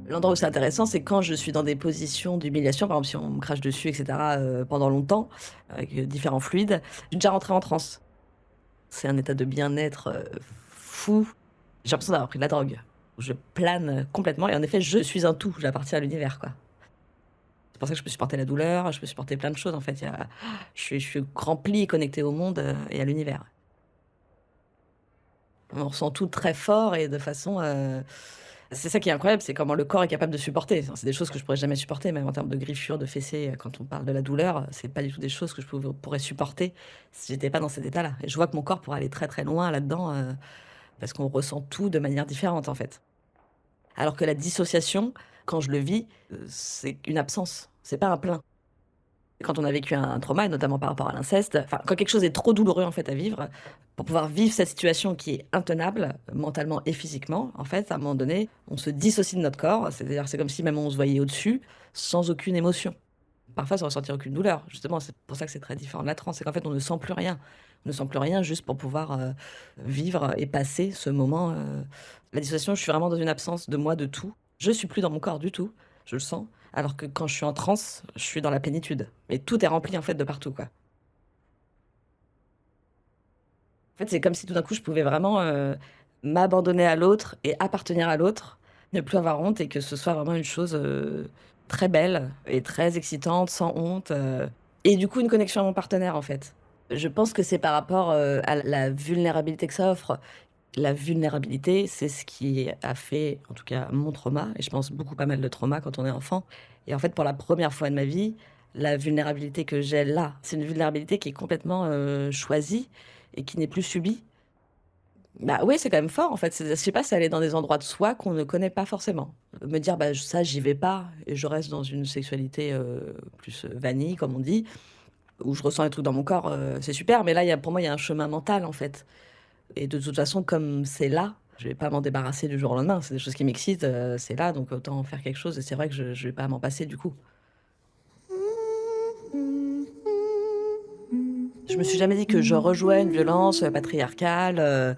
Speaker 10: L'endroit où c'est intéressant, c'est quand je suis dans des positions d'humiliation, par exemple si on me crache dessus, etc., pendant longtemps, avec différents fluides, je suis déjà rentrée en transe. C'est un état de bien-être fou. J'ai l'impression d'avoir pris de la drogue. Je plane complètement et en effet, je suis un tout, j'appartiens à l'univers, quoi. C'est pour ça que je peux supporter la douleur, je peux supporter plein de choses, en fait. Je suis remplie et connectée au monde et à l'univers. On ressent tout très fort et de façon... C'est ça qui est incroyable, c'est comment le corps est capable de supporter. C'est des choses que je pourrais jamais supporter, même en termes de griffures, de fessées. Quand on parle de la douleur, c'est pas du tout des choses que je pourrais supporter si j'étais pas dans cet état-là. Et je vois que mon corps pourrait aller très très loin là-dedans, parce qu'on ressent tout de manière différente, en fait. Alors que la dissociation, quand je le vis, c'est une absence, c'est pas un plein. Quand on a vécu un trauma, et notamment par rapport à l'inceste, quand quelque chose est trop douloureux en fait à vivre, pour pouvoir vivre cette situation qui est intenable, mentalement et physiquement, en fait, à un moment donné, on se dissocie de notre corps, c'est-à-dire c'est comme si même on se voyait au-dessus, sans aucune émotion. Parfois sans ressentir aucune douleur, justement, c'est pour ça que c'est très différent de la transe, c'est qu'en fait on ne sent plus rien. On ne sent plus rien juste pour pouvoir vivre et passer ce moment. La dissociation, je suis vraiment dans une absence de moi, de tout. Je suis plus dans mon corps du tout, je le sens. Alors que quand je suis en transe, je suis dans la plénitude. Mais tout est rempli en fait de partout, quoi. En fait, c'est comme si tout d'un coup, je pouvais vraiment m'abandonner à l'autre et appartenir à l'autre, ne plus avoir honte et que ce soit vraiment une chose très belle et très excitante, sans honte. Et du coup, une connexion à mon partenaire, en fait. Je pense que c'est par rapport à la vulnérabilité que ça offre. La vulnérabilité, c'est ce qui a fait, en tout cas, mon trauma, et je pense pas mal de trauma quand on est enfant. Et en fait, pour la première fois de ma vie, la vulnérabilité que j'ai là, c'est une vulnérabilité qui est complètement choisie et qui n'est plus subie. Bah oui, c'est quand même fort en fait. Je sais pas, c'est aller dans des endroits de soi qu'on ne connaît pas forcément. Me dire, bah ça, j'y vais pas et je reste dans une sexualité plus vanille, comme on dit, où je ressens les trucs dans mon corps, c'est super. Mais là, pour moi, il y a un chemin mental en fait. Et de toute façon, comme c'est là, je vais pas m'en débarrasser du jour au lendemain. C'est des choses qui m'excitent, c'est là, donc autant en faire quelque chose. Et c'est vrai que je vais pas m'en passer du coup. Je me suis jamais dit que je rejouais une violence patriarcale.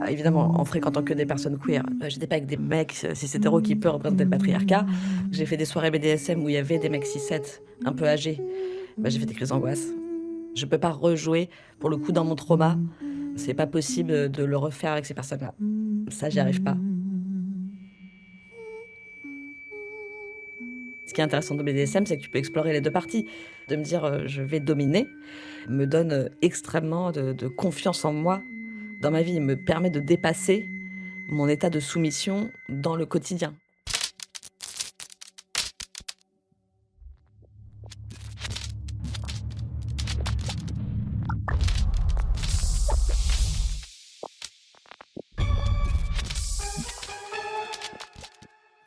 Speaker 10: Évidemment, en fréquentant que des personnes queer. J'étais pas avec des mecs cis-hétéros qui peuvent représenter le patriarcat. J'ai fait des soirées BDSM où il y avait des mecs cis-het un peu âgés. J'ai fait des crises d'angoisse. Je peux pas rejouer, pour le coup, dans mon trauma. C'est pas possible de le refaire avec ces personnes-là. Ça, j'y arrive pas. Ce qui est intéressant de BDSM, c'est que tu peux explorer les deux parties. De me dire, je vais dominer, me donne extrêmement de confiance en moi dans ma vie, me permet de dépasser mon état de soumission dans le quotidien.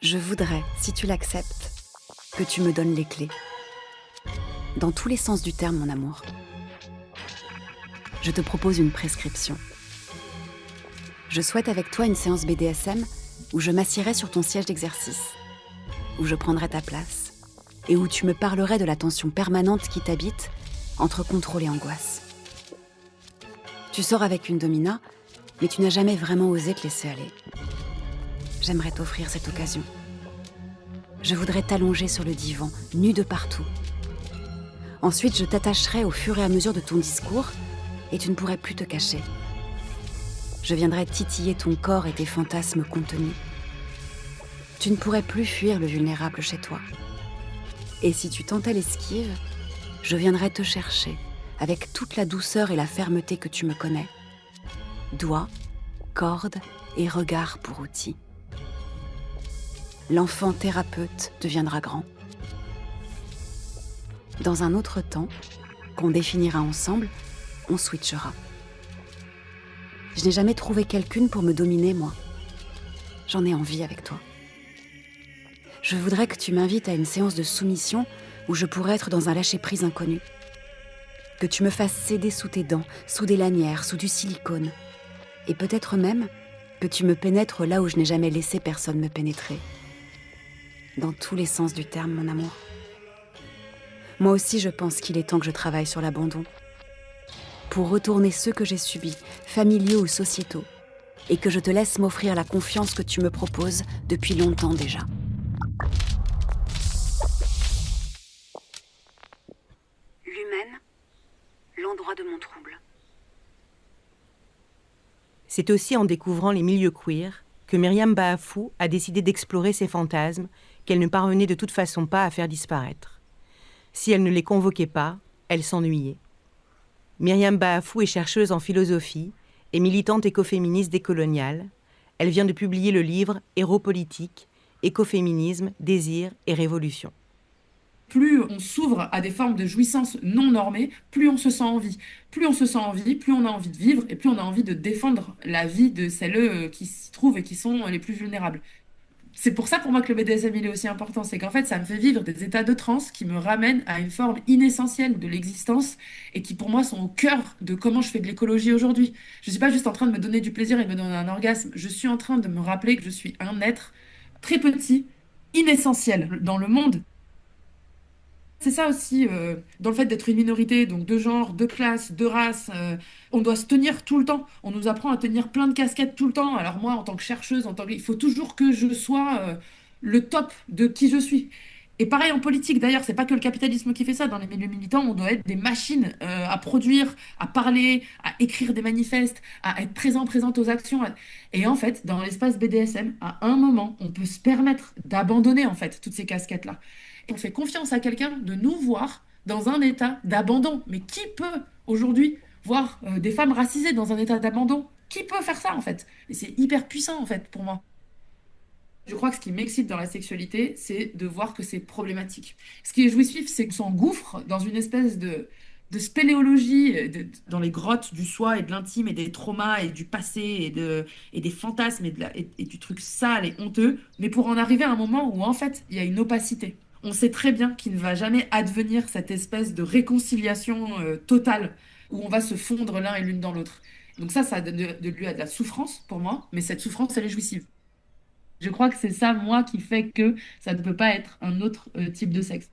Speaker 1: Je voudrais, si tu l'acceptes, que tu me donnes les clés. Dans tous les sens du terme, mon amour. Je te propose une prescription. Je souhaite avec toi une séance BDSM où je m'assierai sur ton siège d'exercice, où je prendrai ta place et où tu me parlerais de la tension permanente qui t'habite entre contrôle et angoisse. Tu sors avec une domina, mais tu n'as jamais vraiment osé te laisser aller. J'aimerais t'offrir cette occasion. Je voudrais t'allonger sur le divan, nu de partout. Ensuite, je t'attacherai au fur et à mesure de ton discours et tu ne pourrais plus te cacher. Je viendrai titiller ton corps et tes fantasmes contenus. Tu ne pourrais plus fuir le vulnérable chez toi. Et si tu tentais l'esquive, je viendrai te chercher avec toute la douceur et la fermeté que tu me connais. Doigts, cordes et regard pour outil. L'enfant thérapeute deviendra grand. Dans un autre temps, qu'on définira ensemble, on switchera. Je n'ai jamais trouvé quelqu'une pour me dominer, moi. J'en ai envie avec toi. Je voudrais que tu m'invites à une séance de soumission où je pourrais être dans un lâcher-prise inconnu. Que tu me fasses céder sous tes dents, sous des lanières, sous du silicone. Et peut-être même que tu me pénètres là où je n'ai jamais laissé personne me pénétrer. Dans tous les sens du terme, mon amour. Moi aussi, je pense qu'il est temps que je travaille sur l'abandon. Pour retourner ceux que j'ai subis, familiaux ou sociétaux, et que je te laisse m'offrir la confiance que tu me proposes depuis longtemps déjà. L'humaine, l'endroit de mon trouble.
Speaker 5: C'est aussi en découvrant les milieux queer que Myriam Baafou a décidé d'explorer ces fantasmes qu'elle ne parvenait de toute façon pas à faire disparaître. Si elle ne les convoquait pas, elle s'ennuyait. Myriam Baafou est chercheuse en philosophie et militante écoféministe décoloniale. Elle vient de publier le livre « Héropolitique, écoféminisme, désir et révolution ».
Speaker 3: Plus on s'ouvre à des formes de jouissance non normées, plus on se sent en vie. Plus on se sent en vie, plus on a envie de vivre et plus on a envie de défendre la vie de celles qui s'y trouvent et qui sont les plus vulnérables. C'est pour ça pour moi que le BDSM il est aussi important, c'est qu'en fait ça me fait vivre des états de transe qui me ramènent à une forme inessentielle de l'existence et qui pour moi sont au cœur de comment je fais de l'écologie aujourd'hui. Je ne suis pas juste en train de me donner du plaisir et de me donner un orgasme, je suis en train de me rappeler que je suis un être très petit, inessentiel dans le monde. C'est ça aussi, dans le fait d'être une minorité, donc de genre, de classe, de race, on doit se tenir tout le temps. On nous apprend à tenir plein de casquettes tout le temps. Alors moi, en tant que chercheuse, il faut toujours que je sois le top de qui je suis. Et pareil en politique, d'ailleurs, c'est pas que le capitalisme qui fait ça. Dans les milieux militants, on doit être des machines à produire, à parler, à écrire des manifestes, à être présente aux actions. Et en fait, dans l'espace BDSM, à un moment, on peut se permettre d'abandonner en fait toutes ces casquettes-là. On fait confiance à quelqu'un de nous voir dans un état d'abandon. Mais qui peut aujourd'hui voir des femmes racisées dans un état d'abandon? Qui peut faire ça en fait? Et c'est hyper puissant en fait pour moi. Je crois que ce qui m'excite dans la sexualité, c'est de voir que c'est problématique. Ce qui est jouissif, c'est qu'on s'engouffre dans une espèce de spéléologie dans les grottes du soi et de l'intime et des traumas et du passé et des fantasmes et du truc sale et honteux, mais pour en arriver à un moment où en fait il y a une opacité. On sait très bien qu'il ne va jamais advenir cette espèce de réconciliation totale où on va se fondre l'un et l'une dans l'autre. Donc ça donne de lieu à de la souffrance pour moi, mais cette souffrance, elle est jouissive. Je crois que c'est ça, moi, qui fait que ça ne peut pas être un autre type de sexe.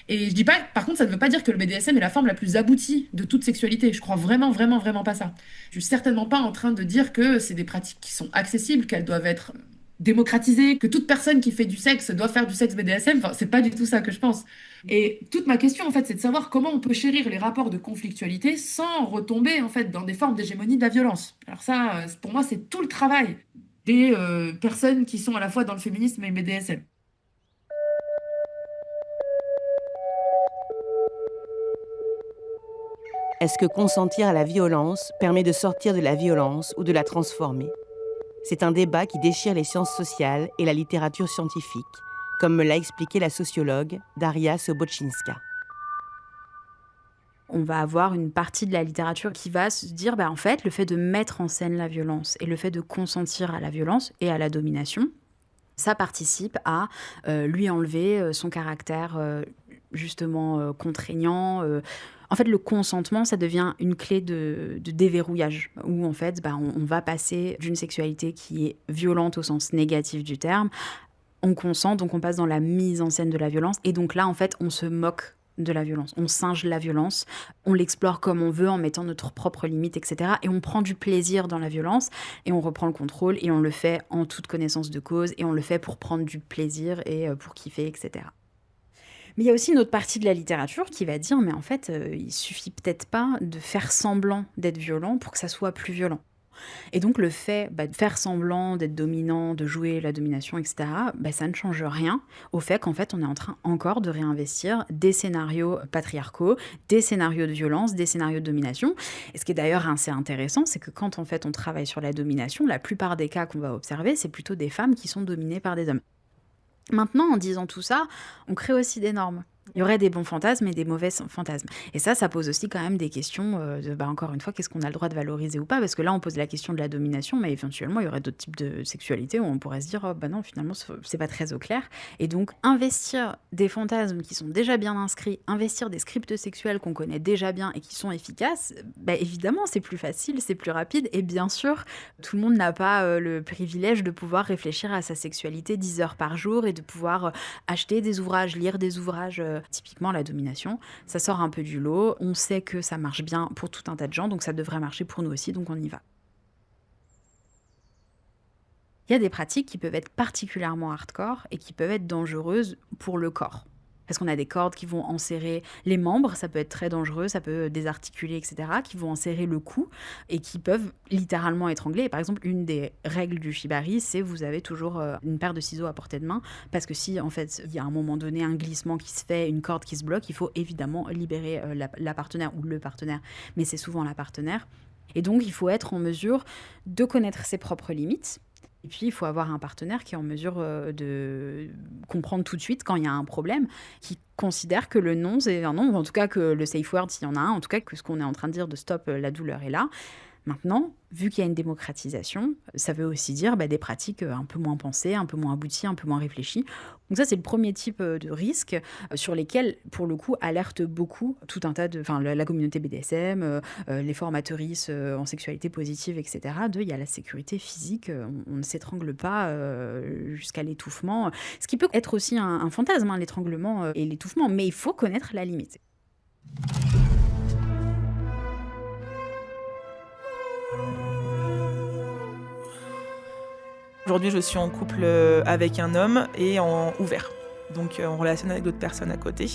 Speaker 3: Et je dis pas, par contre, ça ne veut pas dire que le BDSM est la forme la plus aboutie de toute sexualité. Je crois vraiment, vraiment, vraiment pas ça. Je suis certainement pas en train de dire que c'est des pratiques qui sont accessibles, qu'elles doivent être démocratisées, que toute personne qui fait du sexe doit faire du sexe BDSM. Enfin, c'est pas du tout ça que je pense. Et toute ma question, en fait, c'est de savoir comment on peut chérir les rapports de conflictualité sans retomber, en fait, dans des formes d'hégémonie de la violence. Alors ça, pour moi, c'est tout le travail des personnes qui sont à la fois dans le féminisme et le BDSM.
Speaker 5: Est-ce que consentir à la violence permet de sortir de la violence ou de la transformer ? C'est un débat qui déchire les sciences sociales et la littérature scientifique, comme me l'a expliqué la sociologue Daria Sobotchinska.
Speaker 9: On va avoir une partie de la littérature qui va se dire, en fait, le fait de mettre en scène la violence et le fait de consentir à la violence et à la domination, ça participe à lui enlever son caractère justement contraignant. En fait, le consentement, ça devient une clé de déverrouillage, où en fait, on va passer d'une sexualité qui est violente au sens négatif du terme. On consent, donc on passe dans la mise en scène de la violence, et donc là, en fait, on se moque de la violence, on singe la violence, on l'explore comme on veut en mettant notre propre limite, etc. Et on prend du plaisir dans la violence et on reprend le contrôle et on le fait en toute connaissance de cause et on le fait pour prendre du plaisir et pour kiffer, etc. Mais il y a aussi une autre partie de la littérature qui va dire, mais en fait, il suffit peut-être pas de faire semblant d'être violent pour que ça soit plus violent. Et donc le fait de faire semblant d'être dominant, de jouer la domination, etc., ça ne change rien au fait qu'en fait on est en train encore de réinvestir des scénarios patriarcaux, des scénarios de violence, des scénarios de domination. Et ce qui est d'ailleurs assez intéressant, c'est que quand en fait on travaille sur la domination, la plupart des cas qu'on va observer, c'est plutôt des femmes qui sont dominées par des hommes. Maintenant, en disant tout ça, on crée aussi des normes. Il y aurait des bons fantasmes et des mauvais fantasmes. Et ça pose aussi quand même des questions de, encore une fois, qu'est-ce qu'on a le droit de valoriser ou pas ? Parce que là, on pose la question de la domination, mais éventuellement, il y aurait d'autres types de sexualité où on pourrait se dire, non, finalement, c'est pas très au clair. Et donc, investir des fantasmes qui sont déjà bien inscrits, investir des scripts sexuels qu'on connaît déjà bien et qui sont efficaces, évidemment, c'est plus facile, c'est plus rapide. Et bien sûr, tout le monde n'a pas le privilège de pouvoir réfléchir à sa sexualité 10 heures par jour et de pouvoir acheter des ouvrages, lire des ouvrages. Typiquement, la domination, ça sort un peu du lot. On sait que ça marche bien pour tout un tas de gens, donc ça devrait marcher pour nous aussi, donc on y va. Il y a des pratiques qui peuvent être particulièrement hardcore et qui peuvent être dangereuses pour le corps. Parce qu'on a des cordes qui vont enserrer les membres, ça peut être très dangereux, ça peut désarticuler, etc., qui vont enserrer le cou et qui peuvent littéralement étrangler. Et par exemple, une des règles du shibari, c'est vous avez toujours une paire de ciseaux à portée de main, parce que si, en fait, il y a à un moment donné un glissement qui se fait, une corde qui se bloque, il faut évidemment libérer la partenaire ou le partenaire, mais c'est souvent la partenaire. Et donc, il faut être en mesure de connaître ses propres limites. Et puis, il faut avoir un partenaire qui est en mesure de comprendre tout de suite quand il y a un problème, qui considère que le non, c'est un non, ou en tout cas que le safe word, s'il y en a un, en tout cas que ce qu'on est en train de dire de stop, la douleur est là. Maintenant, vu qu'il y a une démocratisation, ça veut aussi dire des pratiques un peu moins pensées, un peu moins abouties, un peu moins réfléchies. Donc ça, c'est le premier type de risque sur lesquels, pour le coup, alerte beaucoup tout un tas de... Enfin, la communauté BDSM, les formatrices en sexualité positive, etc. Il y a la sécurité physique, on ne s'étrangle pas jusqu'à l'étouffement. Ce qui peut être aussi un fantasme, l'étranglement et l'étouffement, mais il faut connaître la limite.
Speaker 2: Aujourd'hui, je suis en couple avec un homme et en ouvert. Donc, on relationne avec d'autres personnes à côté.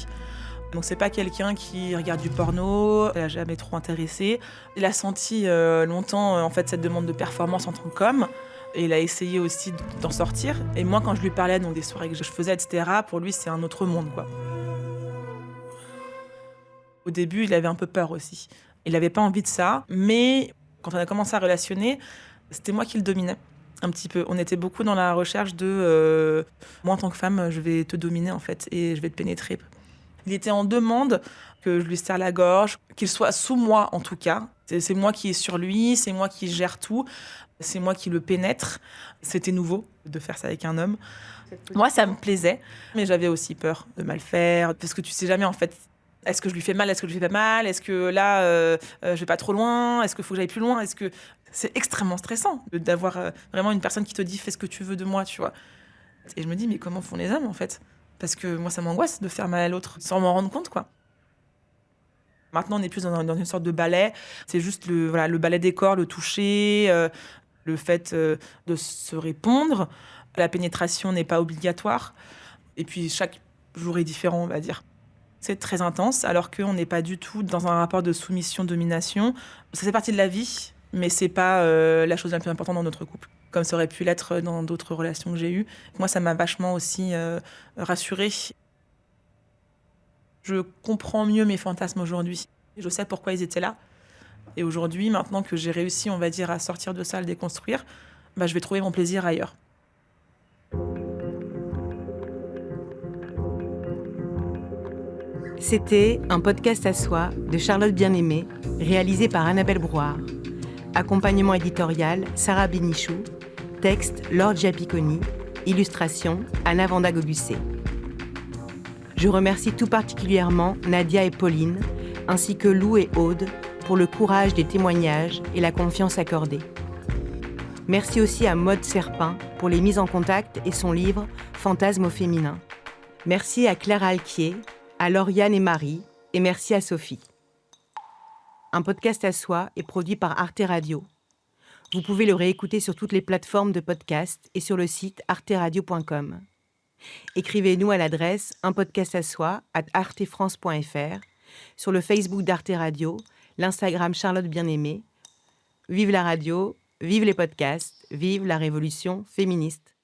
Speaker 2: Donc, c'est pas quelqu'un qui regarde du porno, elle a jamais trop intéressé. Il a senti longtemps, en fait, cette demande de performance en tant qu'homme. Et il a essayé aussi d'en sortir. Et moi, quand je lui parlais donc, des soirées que je faisais, etc., pour lui, c'est un autre monde, quoi. Au début, il avait un peu peur aussi. Il n'avait pas envie de ça. Mais quand on a commencé à relationner, c'était moi qui le dominais. Un petit peu. On était beaucoup dans la recherche de moi en tant que femme, je vais te dominer en fait et je vais te pénétrer. Il était en demande que je lui serre la gorge, qu'il soit sous moi en tout cas. C'est moi qui est sur lui, c'est moi qui gère tout, c'est moi qui le pénètre. C'était nouveau de faire ça avec un homme. Moi, ça me plaisait, mais j'avais aussi peur de mal faire, parce que tu sais jamais en fait. Est-ce que je lui fais mal? Est-ce que je lui fais pas mal? Est-ce que là, je vais pas trop loin? Est-ce qu'il faut que j'aille plus loin? Est-ce que c'est extrêmement stressant d'avoir vraiment une personne qui te dit fais ce que tu veux de moi, tu vois. Et je me dis mais comment font les hommes en fait? Parce que moi, ça m'angoisse de faire mal à l'autre sans m'en rendre compte, quoi. Maintenant, on est plus dans une sorte de ballet. C'est juste le ballet des corps, le toucher, le fait de se répondre. La pénétration n'est pas obligatoire. Et puis, chaque jour est différent, on va dire. C'est très intense, alors qu'on n'est pas du tout dans un rapport de soumission-domination. Ça fait partie de la vie, mais c'est pas la chose la plus importante dans notre couple, comme ça aurait pu l'être dans d'autres relations que j'ai eues. Moi, ça m'a vachement aussi rassurée. Je comprends mieux mes fantasmes aujourd'hui. Je sais pourquoi ils étaient là. Et aujourd'hui, maintenant que j'ai réussi, on va dire, à sortir de ça, à le déconstruire, je vais trouver mon plaisir ailleurs.
Speaker 5: C'était un podcast à soi de Charlotte Bien-Aimée, réalisé par Annabelle Brouard. Accompagnement éditorial, Sarah Bénichou. Texte, Laure Giapiconi. Illustration, Anna Vanda Gogusset. Je remercie tout particulièrement Nadia et Pauline, ainsi que Lou et Aude, pour le courage des témoignages et la confiance accordée. Merci aussi à Maude Serpin pour les mises en contact et son livre « Fantasmes au féminin ». Merci à Claire Alquier, à Lauriane et Marie, et merci à Sophie. Un podcast à soi est produit par Arte Radio. Vous pouvez le réécouter sur toutes les plateformes de podcast et sur le site arteradio.com. Écrivez-nous à l'adresse unpodcastasoi@artefrance.fr, sur le Facebook d'Arte Radio, l'Instagram Charlotte Bien-Aimée. Vive la radio, vive les podcasts, vive la révolution féministe.